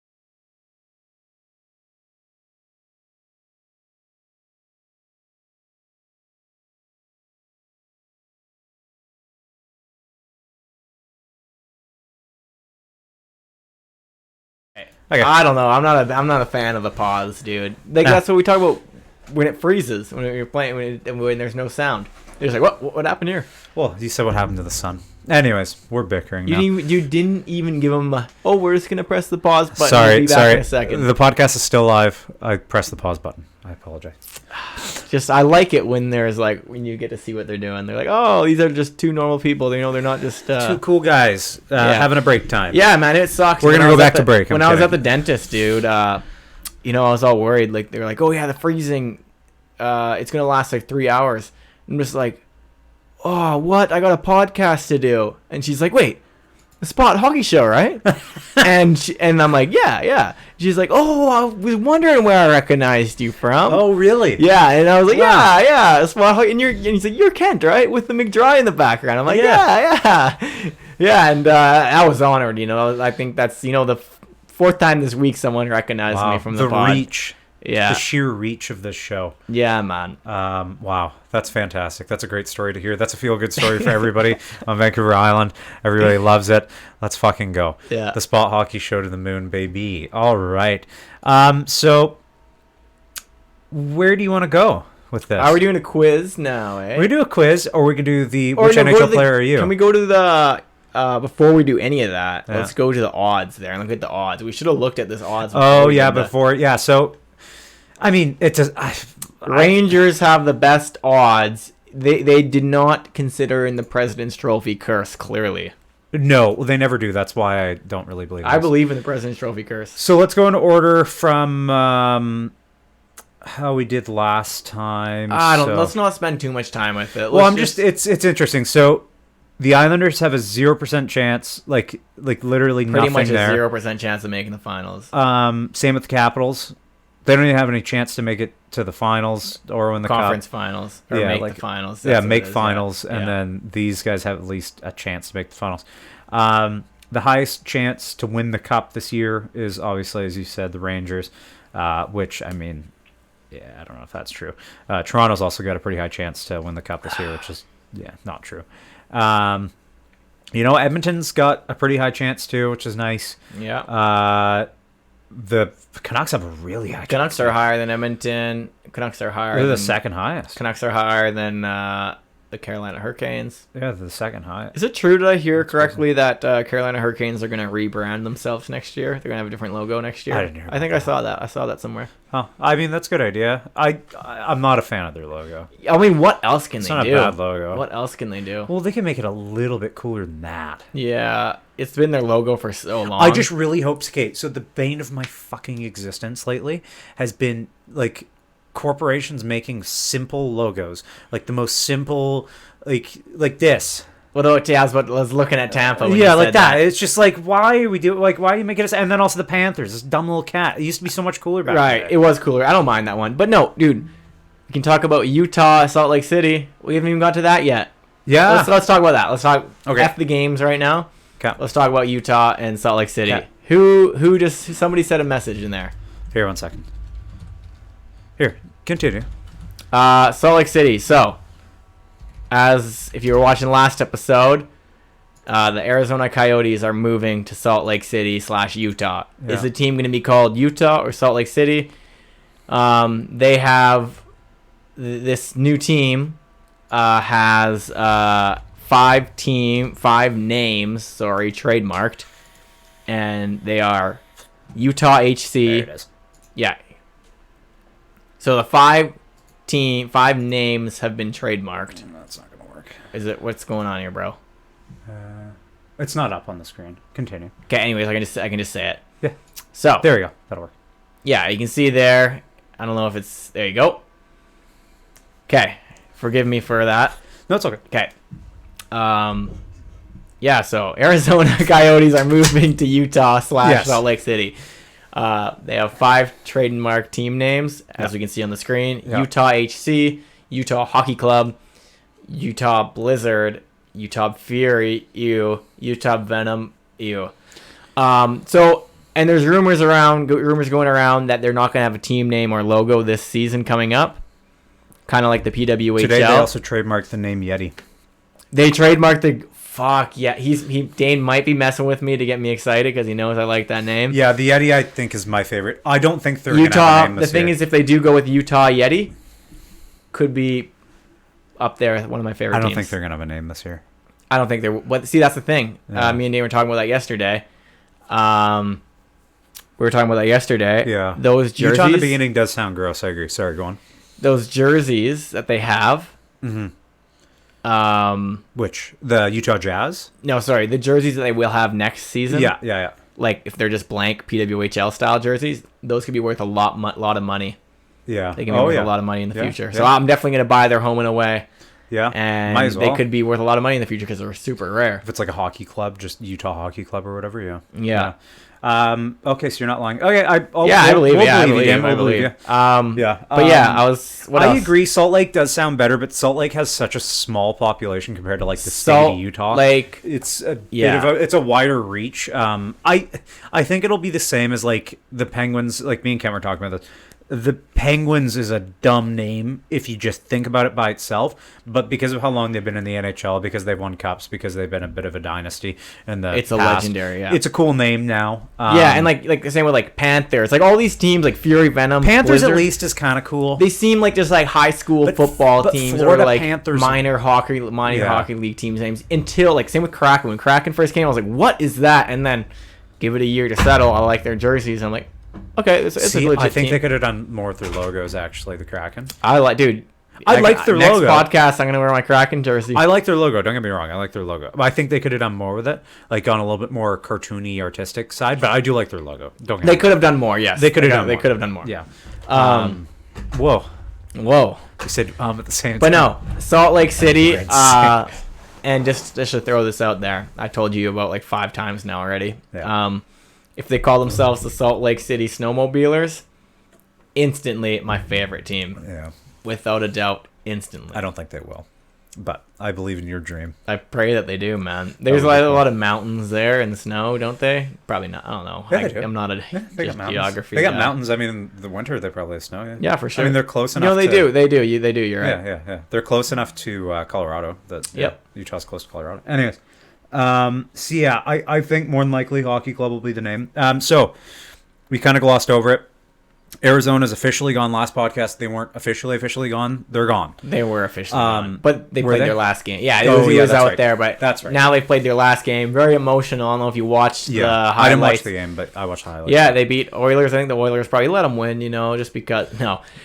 A: Okay.
B: I don't know. I'm not a fan of the pause, dude. That's what we talk about when it freezes, when you're playing, when there's no sound. They're just like, what happened here?
A: Well, you said what happened to the sun. Anyways, we're bickering now.
B: You didn't even give them we're just gonna press the pause button.
A: Sorry.
B: We'll be back in a second.
A: The podcast is still live. I pressed the pause button. I apologize.
B: I like it when there's when you get to see what they're doing. They're like, oh, these are just two normal people. They're not just
A: two cool guys having a break time.
B: Yeah, man, it sucks.
A: We're gonna go back to break.
B: When I was at the dentist, dude, I was all worried. They're like, oh yeah, the freezing, it's gonna last 3 hours. I'm just like, oh, what? I got a podcast to do. And she's like, wait, Spot Hockey Show, right? and I'm like, yeah. She's like, oh, I was wondering where I recognized you from.
A: Oh, really?
B: Yeah, and I was like,
A: Wow.
B: yeah, Spot Hockey, and he's like, you're Kent, right? With the McDry in the background. I'm like, yeah, and I was honored. I think that's the fourth time this week someone recognized me from the pod.
A: Reach.
B: Yeah.
A: The sheer reach of this show.
B: Yeah, man.
A: Wow. That's fantastic. That's a great story to hear. That's a feel-good story for everybody on Vancouver Island. Everybody loves it. Let's fucking go.
B: Yeah.
A: The Spot Hockey Show to the moon, baby. All right. So where do you want to go with this?
B: Are we doing a quiz now, eh?
A: We do a quiz, or we can do which NHL player are you?
B: Can we go to the... before we do any of that, let's go to the odds there and look at the odds. We should have looked at this odds.
A: Before. So... I mean,
B: Rangers have the best odds. They did not consider in the President's Trophy curse, clearly.
A: No, they never do. That's why I don't really believe
B: I believe in the President's Trophy curse.
A: So let's go in order from how we did last time.
B: Let's not spend too much time with it.
A: It's interesting. So the Islanders have a 0% chance, like literally
B: pretty
A: nothing
B: much a
A: there.
B: 0% chance of making the finals.
A: Same with the Capitals. They don't even have any chance to make it to the finals or win the
B: conference
A: cup.
B: Finals or make the finals.
A: Make finals, and then these guys have at least a chance to make the finals. The highest chance to win the cup this year is obviously, as you said, the Rangers, which, I mean, I don't know if that's true. Toronto's also got a pretty high chance to win the cup this year, which is, not true. Edmonton's got a pretty high chance too, which is nice.
B: Yeah.
A: The Canucks have a really high chance.
B: Canucks are higher than Edmonton. Canucks are higher.
A: They're the second highest.
B: Canucks are higher than the Carolina Hurricanes.
A: Yeah, they're the second highest.
B: Is it true? Did I hear correctly that Carolina Hurricanes are going to rebrand themselves next year? They're going to have a different logo next year?
A: I didn't hear
B: I think I saw that. I saw that somewhere.
A: Oh, I mean, that's a good idea. I'm not a fan of their logo.
B: I mean, what else can they do?
A: It's not a bad logo.
B: What else can they do?
A: Well, they can make it a little bit cooler than that.
B: Yeah, it's been their logo for so long.
A: I just really hope... Okay, so the bane of my fucking existence lately has been, like, corporations making simple logos. Like, the most simple... Like this.
B: Well, I was looking at Tampa. When
A: like that. It's just like, why are you making us? And then also the Panthers, this dumb little cat. It used to be so much cooler back then.
B: Right, it was cooler. I don't mind that one. But no, dude, we can talk about Utah, Salt Lake City. We haven't even got to that yet.
A: Yeah.
B: Let's talk about that. Let's talk
A: F
B: the games right now.
A: Okay.
B: Let's talk about Utah and Salt Lake City.
A: Okay.
B: Somebody said a message in there.
A: Here, 1 second. Here, continue.
B: Salt Lake City. So, as if you were watching last episode, the Arizona Coyotes are moving to Salt Lake City / Utah. Yeah. Is the team going to be called Utah or Salt Lake City? They have this new team has 5 names, trademarked, and they are Utah HC.
A: There it is.
B: Yeah. So the 5 names have been trademarked.
A: That's not gonna work.
B: What's going on here, bro?
A: It's not up on the screen. Continue.
B: Okay. Anyways, I can just say it.
A: Yeah.
B: So
A: there we go. That'll work. Yeah,
B: you can see there. I don't know if it's there. You go. Okay. Forgive me for that.
A: No, it's okay.
B: Okay. Yeah. So Arizona Coyotes are moving to Utah / Salt Lake City. They have 5 trademark team names, as we can see on the screen. Yep. Utah HC, Utah Hockey Club, Utah Blizzard, Utah Fury, Utah Venom, and there's rumors going around that they're not going to have a team name or logo this season coming up. Kind of like the PWHL.
A: Today they also trademarked the name Yeti.
B: They trademarked the... Fuck, yeah. Dane might be messing with me to get me excited because he knows I like that name.
A: Yeah, the Yeti I think is my favorite. I don't think they're going to have a name this
B: year. The thing is, if they do go with Utah Yeti, could be up there, one of my favorite teams.
A: I don't think they're going to have a name this year.
B: I don't think they're... But see, that's the thing. Yeah. Me and Dane were talking about that yesterday. We were talking about that yesterday.
A: Yeah.
B: Those jerseys...
A: Utah in the beginning does sound gross, I agree. Sorry, go on.
B: Those jerseys that they have...
A: Mm-hmm. Which? The Utah Jazz?
B: No, sorry. The jerseys that they will have next season.
A: Yeah.
B: Like, if they're just blank PWHL style jerseys, those could be worth a lot of money.
A: Yeah.
B: They can be worth a lot of money in the future.
A: Yeah.
B: So I'm definitely going to buy their home and away.
A: Yeah, might
B: And
A: as well.
B: they could be worth a lot of money in the future because they're super rare.
A: If it's like a hockey club, just Utah Hockey Club or whatever. Yeah.
B: Yeah.
A: Okay, so you're not lying. Okay, I
B: believe
A: we'll
B: it. I
A: believe
B: believe
A: you.
B: it.
A: We'll believe you.
B: Yeah. But yeah, what
A: I
B: else?
A: agree. Salt Lake does sound better, but Salt Lake has such a small population compared to like the state
B: Salt
A: of Utah.
B: Lake.
A: It's a bit
B: Yeah.
A: of it's a wider reach. I think it'll be the same as like the Penguins. Like me and Ken were talking about this. The Penguins is a dumb name if you just think about it by itself, but because of how long they've been in the NHL, because they've won cups, because they've been a bit of a dynasty, and
B: It's a legendary, yeah.
A: It's a cool name now.
B: Yeah, and like the same with like Panthers, like all these teams like Fury, Venom,
A: Panthers
B: Blizzard,
A: at least is kind of cool.
B: they seem like just like high school
A: But
B: football teams
A: Florida
B: or like
A: Panthers-
B: minor hockey league teams names until like same with Kraken. When Kraken first came, I was like, what is that? And then give it a year to settle. I like their jerseys. I'm like, okay, it's a legit
A: I think
B: team.
A: they could have done more with their logos. Actually, the Kraken.
B: I like, dude.
A: I like their
B: next
A: logo.
B: podcast, I'm gonna wear my Kraken jersey.
A: I like their logo. Don't get me wrong. I like their logo. But I think they could have done more with it, like on a little bit more cartoony, artistic side. But I do like their logo. Don't get
B: They
A: me
B: could have done more. Yes,
A: They could have done
B: They
A: more.
B: could have done more.
A: wrong. Yeah.
B: Whoa.
A: You said at the same
B: But
A: time.
B: no, Salt Lake City.
A: Red
B: And just to throw this out there, I told you about like 5 times now already.
A: Yeah.
B: If they call themselves the Salt Lake City Snowmobilers, instantly my favorite team,
A: Yeah.
B: without a doubt, instantly.
A: I don't think they will, but I believe in your dream.
B: I pray that they do, man. There's
A: would
B: like
A: be
B: a
A: cool.
B: lot of mountains there in the snow, don't they? Probably not. I don't know.
A: Yeah, they do.
B: I'm not a
A: They got mountains.
B: geography.
A: They got
B: guy.
A: mountains. I mean, in the winter they probably have snow. Yeah.
B: Yeah, for sure.
A: I mean, they're close enough.
B: No, they
A: to,
B: do. They do. They do. You're right.
A: Yeah. They're close enough to Colorado. That
B: Yep.
A: Utah's close to Colorado. Anyways, so yeah, I think more than likely Hockey Club will be the name. So we kind of glossed over it. Arizona's officially gone. Last podcast, they weren't officially gone. They're gone.
B: They were officially gone, but they
A: were
B: played
A: they?
B: their last game. Yeah,
A: Oh,
B: he
A: yeah,
B: was
A: that's
B: out
A: right.
B: there, but
A: That's right.
B: now they played their last game. Very emotional. I don't know if you watched the highlights.
A: I didn't watch the game, but I watched the highlights.
B: Yeah, they beat Oilers. I think the Oilers probably let them win, just because.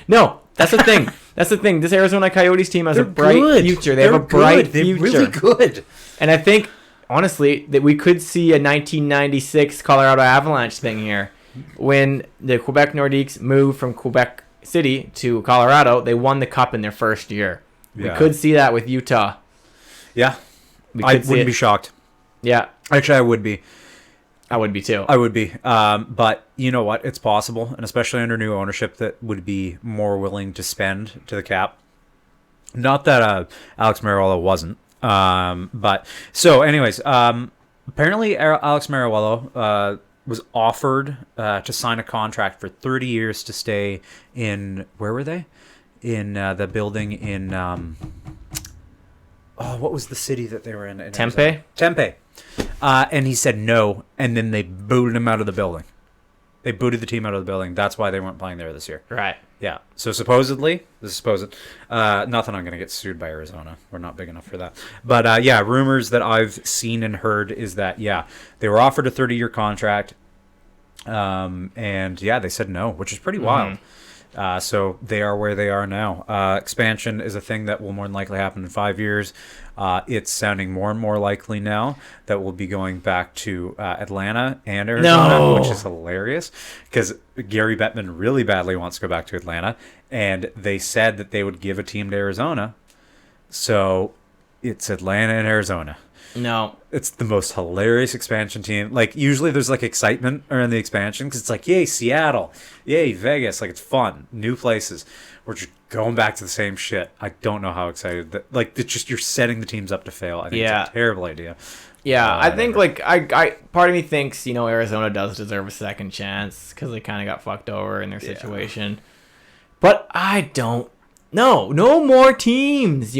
B: No, that's the thing. That's the thing. This Arizona Coyotes team has a bright future. They have a bright future.
A: They're really good.
B: And I think, honestly, that we could see a 1996 Colorado Avalanche thing here. When the Quebec Nordiques moved from Quebec City to Colorado, they won the cup in their first year.
A: Yeah.
B: We could see that with Utah.
A: Yeah,
B: We
A: I
B: could see
A: wouldn't be
B: it.
A: shocked.
B: Yeah,
A: Actually, I would be.
B: I would be too.
A: I would be. But you know what? It's possible, and especially under new ownership, that would be more willing to spend to the cap. Not that Alex Mariuelo wasn't. But so, anyways, apparently Alex Mariuelo was offered to sign a contract for 30 years to stay in, where were they? In the building in, what was the city that they were in
B: Tempe?
A: Arizona? Tempe. And he said no, and then they booted him out of the building. They booted the team out of the building. That's why they weren't playing there this year.
B: Right.
A: Yeah. So supposedly, this is supposed. Not that I'm going to get sued by Arizona. We're not big enough for that. But yeah, rumors that I've seen and heard is that they were offered a 30-year contract, and yeah, they said no, which is pretty wild. So they are where they are now. Expansion is a thing that will more than likely happen in 5 years. It's sounding more and more likely now that we'll be going back to Atlanta and Arizona, which is hilarious because Gary Bettman really badly wants to go back to Atlanta, and they said that they would give a team to Arizona. So it's Atlanta and Arizona.
B: No.
A: It's the most hilarious expansion team. Like, usually there's, like, excitement around the expansion because it's like, yay, Seattle. Yay, Vegas. Like, it's fun. New places. We're just going back to the same shit. I don't know how excited. Like, it's just, you're setting the teams up to fail. I think it's a terrible idea.
B: Yeah, I think, like, I part of me thinks, Arizona does deserve a second chance because they kind of got fucked over in their situation. But I don't. No more teams,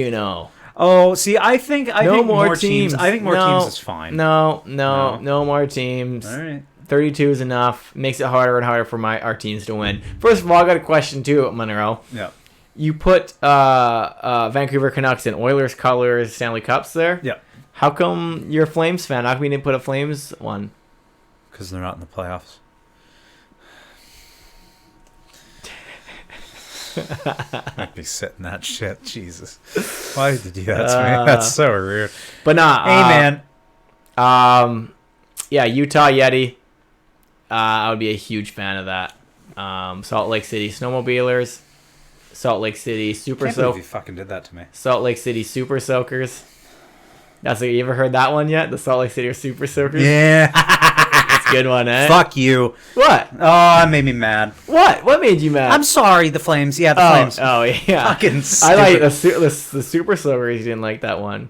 A: Oh, see, I think more
B: teams.
A: I think more teams is fine.
B: No more teams.
A: All right.
B: 32 is enough. Makes it harder and harder for our teams to win. First of all, I got a question too, Munroe.
A: Yeah.
B: You put Vancouver Canucks in Oilers colors Stanley Cups there.
A: Yeah.
B: How come you're a Flames fan? How come you didn't put a Flames one?
A: Because they're not in the playoffs. I'd be sitting that shit. Jesus. Why did you do that to me? That's so rude.
B: But nah.
A: Hey, man.
B: Yeah, Utah Yeti. I would be a huge fan of that. Salt Lake City Snowmobilers. Salt Lake City Super
A: Can't believe you fucking did that to me.
B: Salt Lake City Super Soakers. That's like, you ever heard that one yet? The Salt Lake City Super Soakers?
A: Yeah.
B: That's a good one, eh?
A: Fuck you.
B: What?
A: Oh, it made me mad.
B: What? What made you mad?
A: I'm sorry, the Flames. Yeah, the Flames.
B: Oh, yeah.
A: Fucking
B: I
A: stupid.
B: like the Super Soakers. You didn't like that one.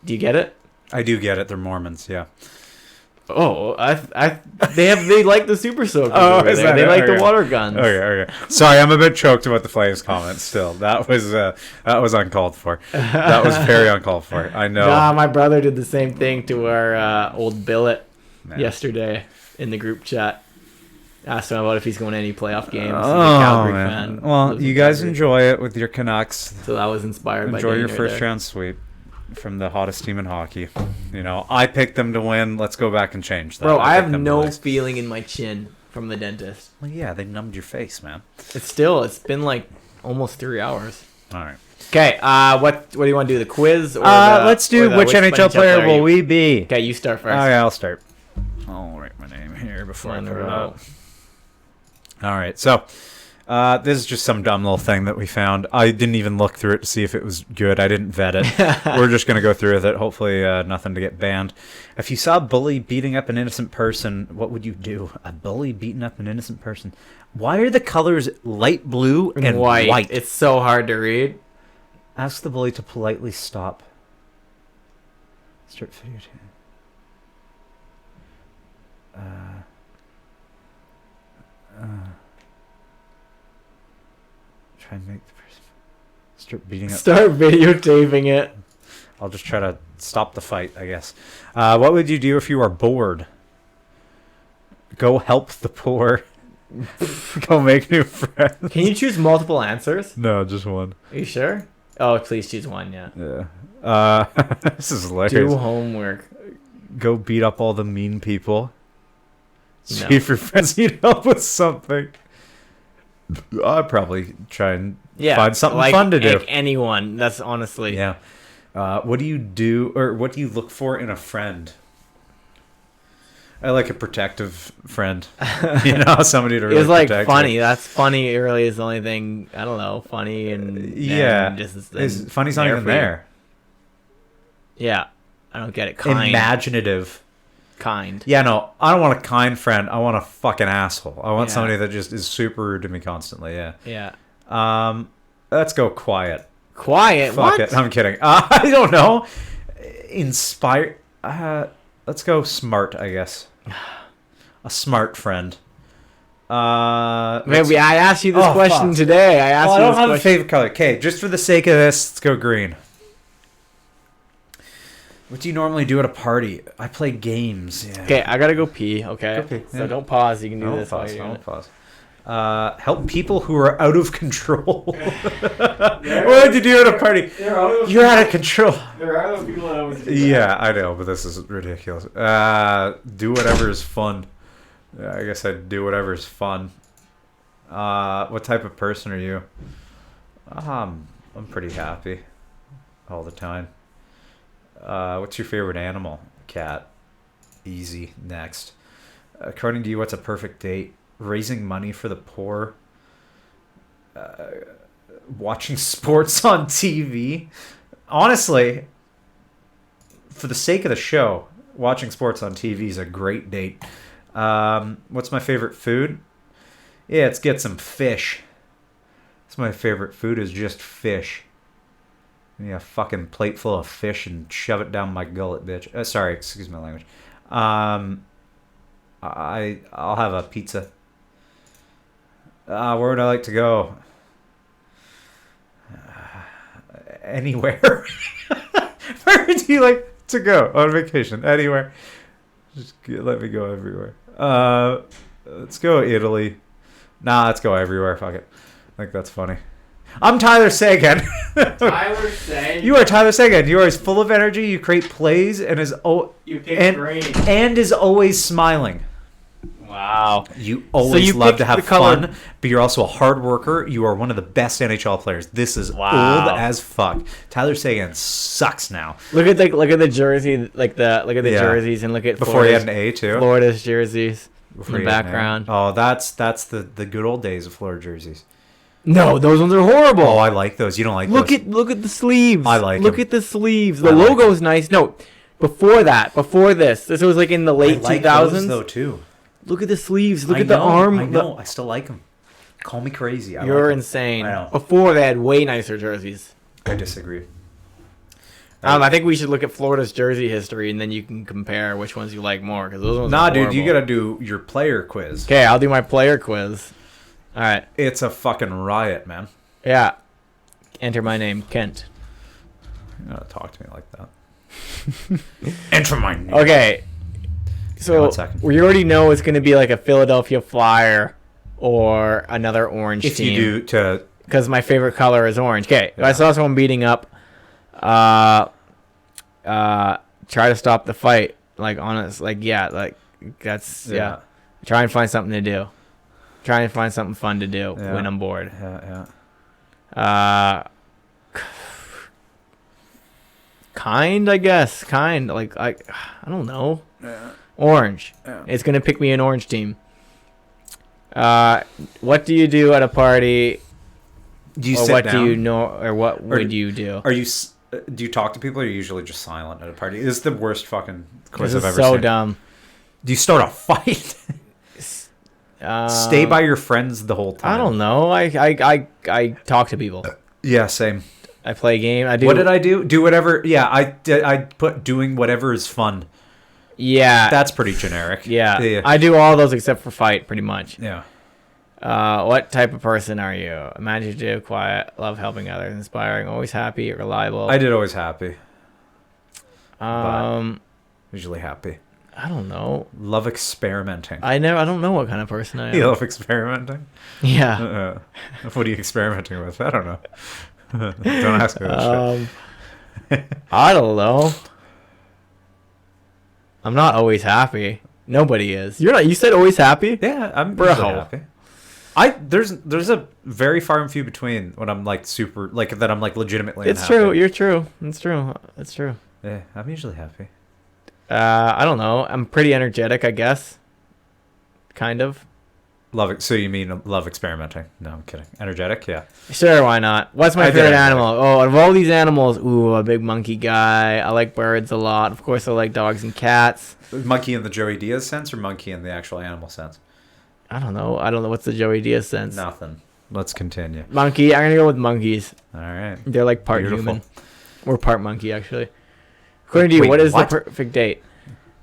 B: Do you get it?
A: I do get it. They're Mormons, yeah.
B: Oh, they like the Super Soakers.
A: Oh,
B: over
A: is
B: there.
A: that
B: They
A: it?
B: like
A: Okay.
B: the water guns.
A: Okay. Sorry, I'm a bit choked about the Flames comment still. That was uncalled for. That was very uncalled for. I know.
B: Nah, my brother did the same thing to our old billet
A: Man.
B: yesterday in the group chat. Asked him about if he's going to any playoff games. He's a
A: Oh,
B: Calgary
A: man.
B: fan.
A: Well,
B: Lives
A: you
B: in
A: guys
B: Calgary.
A: enjoy it with your Canucks.
B: So that was inspired by
A: Enjoy your
B: Daniel
A: first
B: there.
A: round sweep from the hottest team in hockey. You know, I picked them to win. Let's go back and change that.
B: Bro, I have
A: picked them to
B: no
A: lose.
B: feeling in my chin from the dentist.
A: Well, yeah, they numbed your face, man.
B: It's been like almost 3 hours.
A: All right.
B: Okay, what do you want to do? The quiz? Or
A: Let's do
B: or
A: which NHL player will we be?
B: Okay, you start first.
A: Okay, I'll start. I'll write my name here before I put it up. All right, so this is just some dumb little thing that we found. I didn't even look through it to see if it was good. I didn't vet it. We're just going to go through with it. Hopefully nothing to get banned. If you saw a bully beating up an innocent person, what would you do? A bully beating up an innocent person. Why are the colors light blue and white?
B: It's so hard to read.
A: Ask the bully to politely stop. Start video. Try and make the person start beating up.
B: Start videotaping it.
A: I'll just try to stop the fight, I guess. What would you do if you are bored? Go help the poor. Go make new friends.
B: Can you choose multiple answers?
A: No, just one.
B: Are you sure? Oh, please choose one, yeah.
A: Yeah. This is hilarious.
B: Do homework.
A: Go beat up all the mean people. See
B: No.
A: if your friends need help with something. I'd probably try and find something fun to do.
B: Like anyone. That's honestly.
A: Yeah. What do you do, or what do you look for in a friend? I like a protective friend. You know, somebody to really
B: It's like
A: protect
B: funny.
A: me.
B: That's funny. It really is the only thing. I don't know. Funny and
A: Yeah.
B: and
A: Is funny's not even
B: for you.
A: there.
B: Yeah, I don't get it. Kind.
A: Imaginative.
B: Kind.
A: Yeah, no, I don't want a kind friend. I want a fucking asshole. I want
B: Yeah.
A: somebody that just is super rude to me constantly. Yeah.
B: Yeah.
A: Let's go quiet.
B: Quiet.
A: Fuck
B: what?
A: it. I'm kidding. I don't know. Inspire. Let's go smart, I guess. A smart friend.
B: Maybe I asked you this question
A: fuck.
B: today. I asked
A: I
B: you
A: don't
B: this
A: have a
B: question.
A: favorite color. Okay, just for the sake of this, let's go green. What do you normally do at a party? I play games. Yeah.
B: Okay, I gotta go pee. Okay,
A: Go pee,
B: so
A: yeah.
B: don't pause. You can do
A: Don't
B: this. while
A: pause.
B: you're doing
A: Don't
B: it.
A: pause. Help people who are out of control. What would you do at a party? You're out of control.
B: There are those people that always do that.
A: Yeah, I know, but this is ridiculous. Do whatever is fun. Yeah, I guess I'd do whatever is fun. What type of person are you? I'm pretty happy all the time. What's your favorite animal? Cat. Easy. Next. According to you, what's a perfect date? Raising money for the poor. Watching sports on TV. Honestly, for the sake of the show, watching sports on TV is a great date. What's my favorite food? Yeah, let's get some fish. That's my favorite food is just fish. Yeah, a fucking plate full of fish and shove it down my gullet, bitch. Sorry, excuse my language. I'll have a pizza. Where would I like to go? Anywhere. Where would you like to go on vacation? Anywhere. Just let me go everywhere. Let's go Italy. Nah, let's go everywhere. Fuck it. I think that's funny. I'm Tyler Sagan.
B: Tyler Sagan.
A: You are Tyler Sagan. You are as full of energy. You create plays and
B: You picked green.
A: and is always smiling.
B: Wow.
A: You always
B: you
A: love
B: picked
A: to have
B: the color-
A: fun, but you're also a hard worker. You are one of the best NHL players. This is
B: Wow.
A: old as fuck. Tyler Sagan sucks now.
B: Look at the jersey, look at the
A: Yeah.
B: jerseys, and look at
A: Before he had
B: Florida's,
A: an A too.
B: Florida's jerseys
A: Before
B: in
A: he
B: the
A: had an A.
B: background.
A: Oh, that's the good old days of Florida jerseys.
B: No, those ones are horrible.
A: Oh, I like those. You don't like those.
B: Look at the sleeves.
A: I like
B: Look
A: them.
B: at the sleeves. The logo's nice. No, before this was like in the late 2000s.
A: Those though too.
B: Look at the sleeves. Look at the arm.
A: I know. I still like them. Call me crazy.
B: You're insane.
A: I know.
B: Before they had way nicer jerseys.
A: I disagree.
B: I think we should look at Florida's jersey history, and then you can compare which ones you like more. Because those ones.
A: Nah,
B: are
A: dude,
B: horrible.
A: you gotta do your player quiz.
B: Okay, I'll do my player quiz. All right.
A: It's a fucking riot, man.
B: Yeah. Enter my name, Kent.
A: You gotta talk to me like that. Enter my name.
B: Okay. So
A: 1 second.
B: we already know it's going to be like a Philadelphia Flyer or another orange
A: If
B: team.
A: you do to
B: Because my favorite color is orange. Okay,
A: Yeah.
B: I saw someone beating up. Try to stop the fight. Like honest, like that's yeah. Try and find something to do. Try and find something fun to do
A: Yeah.
B: when I'm bored.
A: Yeah.
B: Kind, I guess. Kind, like I don't know.
A: Yeah.
B: Orange.
A: Yeah.
B: It's gonna pick me an orange team. What do you do at a party?
A: Do you
B: Or
A: sit
B: what
A: down?
B: do you know? Or what would you do?
A: Are you? Do you talk to people, or are you usually just silent at a party? This is the worst fucking quiz
B: This
A: I've
B: is
A: ever
B: so
A: seen.
B: dumb.
A: Do you start a fight? Stay by your friends the whole time.
B: I don't know. I talk to people.
A: Yeah, same.
B: I play a game. I do.
A: What did I do? Do whatever. Yeah, I put doing whatever is fun.
B: Yeah.
A: That's pretty generic.
B: Yeah. I do all those except for fight, pretty much.
A: Yeah.
B: What type of person are you? Imaginative, quiet, love helping others, inspiring, always happy, reliable.
A: I did always happy. Usually happy.
B: I don't know.
A: Love experimenting.
B: I don't know what kind of person I am.
A: You love experimenting?
B: Yeah.
A: What are you experimenting with? I don't know. Don't ask me that shit.
B: I don't know. I'm not always happy. Nobody is. You're not. You said always happy?
A: Yeah, I'm
B: Bro.
A: usually happy. There's a very far and few between when I'm like super like that I'm like legitimately
B: It's
A: unhappy.
B: true. You're true. It's true. It's true.
A: Yeah, I'm usually happy.
B: I don't know. I'm pretty energetic, I guess. Kind of.
A: Love it. So you mean love experimenting? No, I'm kidding. Energetic, yeah.
B: Sure, why not? What's my
A: I did
B: favorite
A: energetic.
B: animal? Oh, out of all these animals, a big monkey guy. I like birds a lot. Of course, I like dogs and cats.
A: Monkey in the Joey Diaz sense or monkey in the actual animal sense?
B: I don't know. What's the Joey Diaz sense.
A: Nothing. Let's continue.
B: Monkey. I'm gonna go with monkeys.
A: All right.
B: They're like part
A: Beautiful.
B: human. Or part monkey, actually. According to you,
A: Wait,
B: what is
A: what?
B: the perfect date?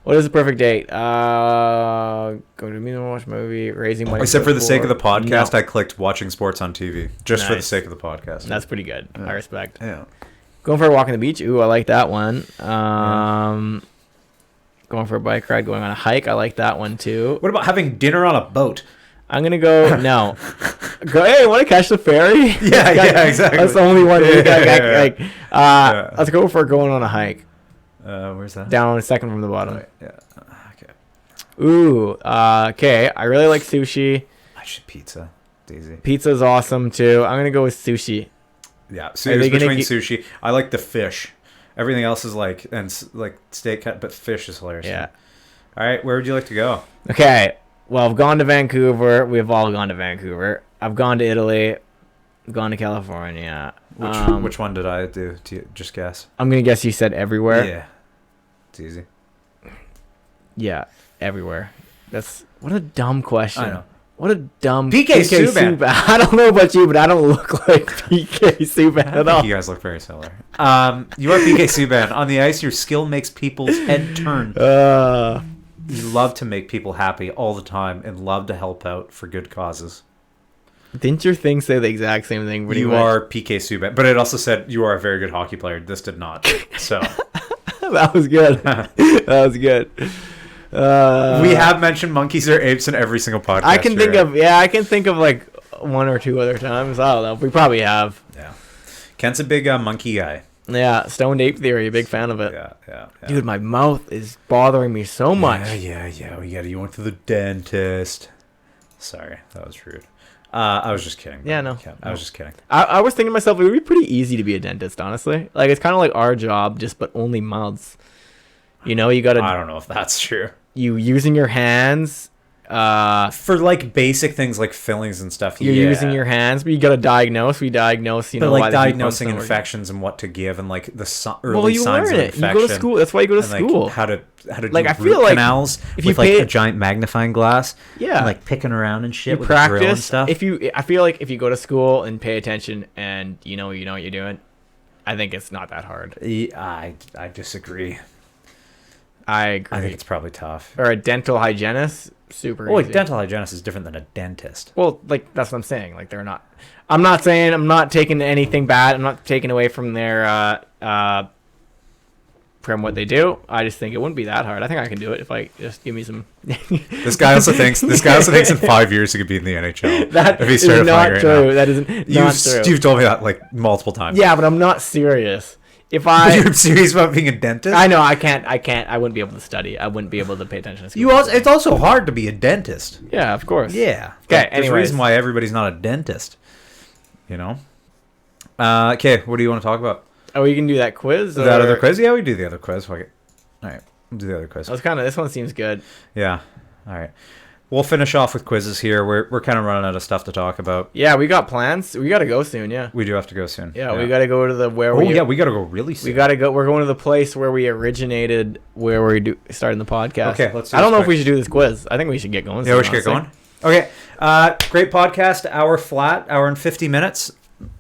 B: What is the perfect date? Go to the museum, watch a movie, raising money.
A: Except for the sake of the podcast,
B: No.
A: I clicked watching sports on TV just for the
B: Nice.
A: sake of the podcast.
B: That's pretty good.
A: Yeah.
B: I respect.
A: Yeah.
B: Going for a walk on the beach. Ooh, I like that one. Going for a bike ride, going on a hike. I like that one too.
A: What about having dinner on a boat?
B: I'm gonna go. No. Hey, want to catch the ferry?
A: Yeah, exactly.
B: That's the only one.
A: Yeah.
B: Let's go for going on a hike.
A: Where's that?
B: Down on a second from the bottom.
A: Right, yeah. Okay.
B: Ooh. Okay. I really like sushi.
A: I should pizza. It's easy.
B: Pizza's awesome too. I'm gonna go with sushi.
A: Yeah. So
B: Are
A: it's
B: they gonna
A: between
B: get-
A: sushi. I like the fish. Everything else is like like steak cut, but fish is hilarious.
B: Yeah.
A: All right. Where would you like to go?
B: Okay. Well, I've gone to Vancouver. We've all gone to Vancouver. I've gone to Italy. I've gone to California.
A: Which one did I do? Do you just guess?
B: I'm gonna guess you said everywhere.
A: Yeah. It's easy.
B: Yeah, everywhere. That's what a dumb question.
A: I know.
B: What a dumb
A: PK Subban.
B: I don't know about you, but I don't look like PK Subban
A: I
B: at
A: think
B: all.
A: you guys look very similar. You are PK Subban. On the ice, your skill makes people's head turn. You love to make people happy all the time and love to help out for good causes.
B: Didn't your thing say the exact same thing? Pretty
A: You
B: much?
A: are PK Subban, but it also said you are a very good hockey player. This did not. So
B: That was good. That was good.
A: we have mentioned monkeys or apes in every single podcast.
B: I can
A: you're
B: think
A: right.
B: I can think of like one or two other times. I don't know. We probably have.
A: Yeah. Kent's a big monkey guy.
B: Yeah, Stoned Ape Theory. Big fan of it.
A: Yeah.
B: Dude, my mouth is bothering me so much.
A: Yeah. You went to the dentist. Sorry, that was rude. I was just kidding.
B: Yeah, no.
A: I was just kidding.
B: I was thinking to myself, it would be pretty easy to be a dentist, honestly. Like, it's kind of like our job, just but only mouths. You know, you
A: I
B: gotta
A: don't know if that's true.
B: you using your hands
A: For like basic things like fillings and stuff,
B: you're using your hands, but you got to diagnose. We diagnose,
A: but like diagnosing infections and what to give and like the early signs of infection.
B: You go to school. That's why you go to school.
A: Like how to
B: like
A: do
B: I feel
A: root
B: like
A: canals
B: if
A: with
B: you
A: like a giant magnifying glass.
B: Yeah,
A: and, like picking around and shit
B: you
A: with a drill and
B: practice
A: stuff.
B: I feel like if you go to school and pay attention and you know what you're doing, I think it's not that hard.
A: I disagree.
B: I agree.
A: I think it's probably tough.
B: Or a dental hygienist, super easy.
A: Like dental hygienist is different than a dentist.
B: Well, like that's what I'm saying. Like they're not. I'm not saying I'm not taking anything bad. I'm not taking away from their from what they do. I just think it wouldn't be that hard. I think I can do it if I just give me some.
A: This guy also thinks in 5 years he could be in the NHL.
B: That
A: if he
B: is
A: started
B: not
A: playing
B: true.
A: Right now.
B: That is not true.
A: You've told me that like multiple times.
B: Yeah, but I'm not serious. If
A: You're serious about being a dentist?
B: I know I can't. I wouldn't be able to study. I wouldn't be able to pay attention to school.
A: It's also hard to be a dentist.
B: Yeah, of course.
A: Yeah.
B: Okay.
A: There's a reason why everybody's not a dentist. You know. Okay. What do you want to talk about?
B: Oh, we can do that quiz.
A: That other quiz? Yeah, we do the other quiz. Fuck it. All right, we'll do the other quiz.
B: This one seems good.
A: Yeah. All right. We'll finish off with quizzes here. We're kind of running out of stuff to talk about.
B: Yeah, we got plans. We got to go soon. Yeah.
A: We do have to go soon.
B: Yeah, we got to go to the
A: we got to go really soon.
B: We got to go. We're going to the place where we originated, where we starting the podcast.
A: Okay, let's.
B: I don't know if we should do this quiz. I think we should get going.
A: Yeah, we should get going. Okay. Great podcast. Hour and 50 minutes.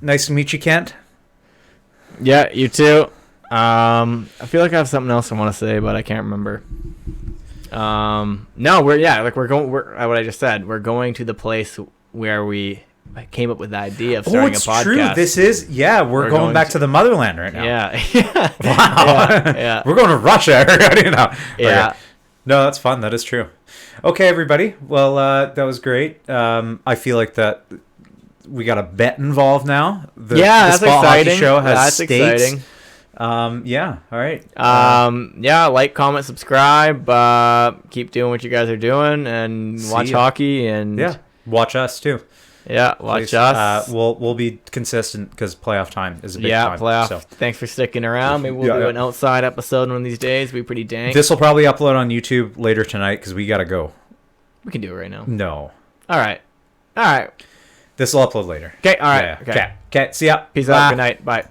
A: Nice to meet you, Kent.
B: Yeah, you too. I feel like I have something else I want to say, but I can't remember. No, we're going. What I just said. We're going to the place where we came up with the idea of starting a podcast.
A: True. This is we're going back to the motherland right now.
B: Yeah.
A: Wow.
B: Yeah.
A: We're going to Russia. I don't know.
B: Yeah.
A: Okay. No, that's fun. That is true. Okay, everybody. Well, that was great. I feel like that we got a bet involved now. The
B: that's
A: Spot
B: exciting.
A: Hockey Show has
B: That's
A: stakes.
B: exciting.
A: Yeah. All right.
B: Like, comment, subscribe. Keep doing what you guys are doing, and watch hockey, and
A: watch us too.
B: Yeah, watch us.
A: We'll be consistent because playoff time is a big time.
B: Playoff.
A: So.
B: Thanks for sticking around. Maybe we'll do an outside episode one of these days. Be pretty dank.
A: This will probably upload on YouTube later tonight because we gotta go.
B: We can do it right now.
A: No.
B: All right.
A: This will upload later.
B: Okay. All right.
A: Okay. See ya.
B: Peace out. Good night. Bye.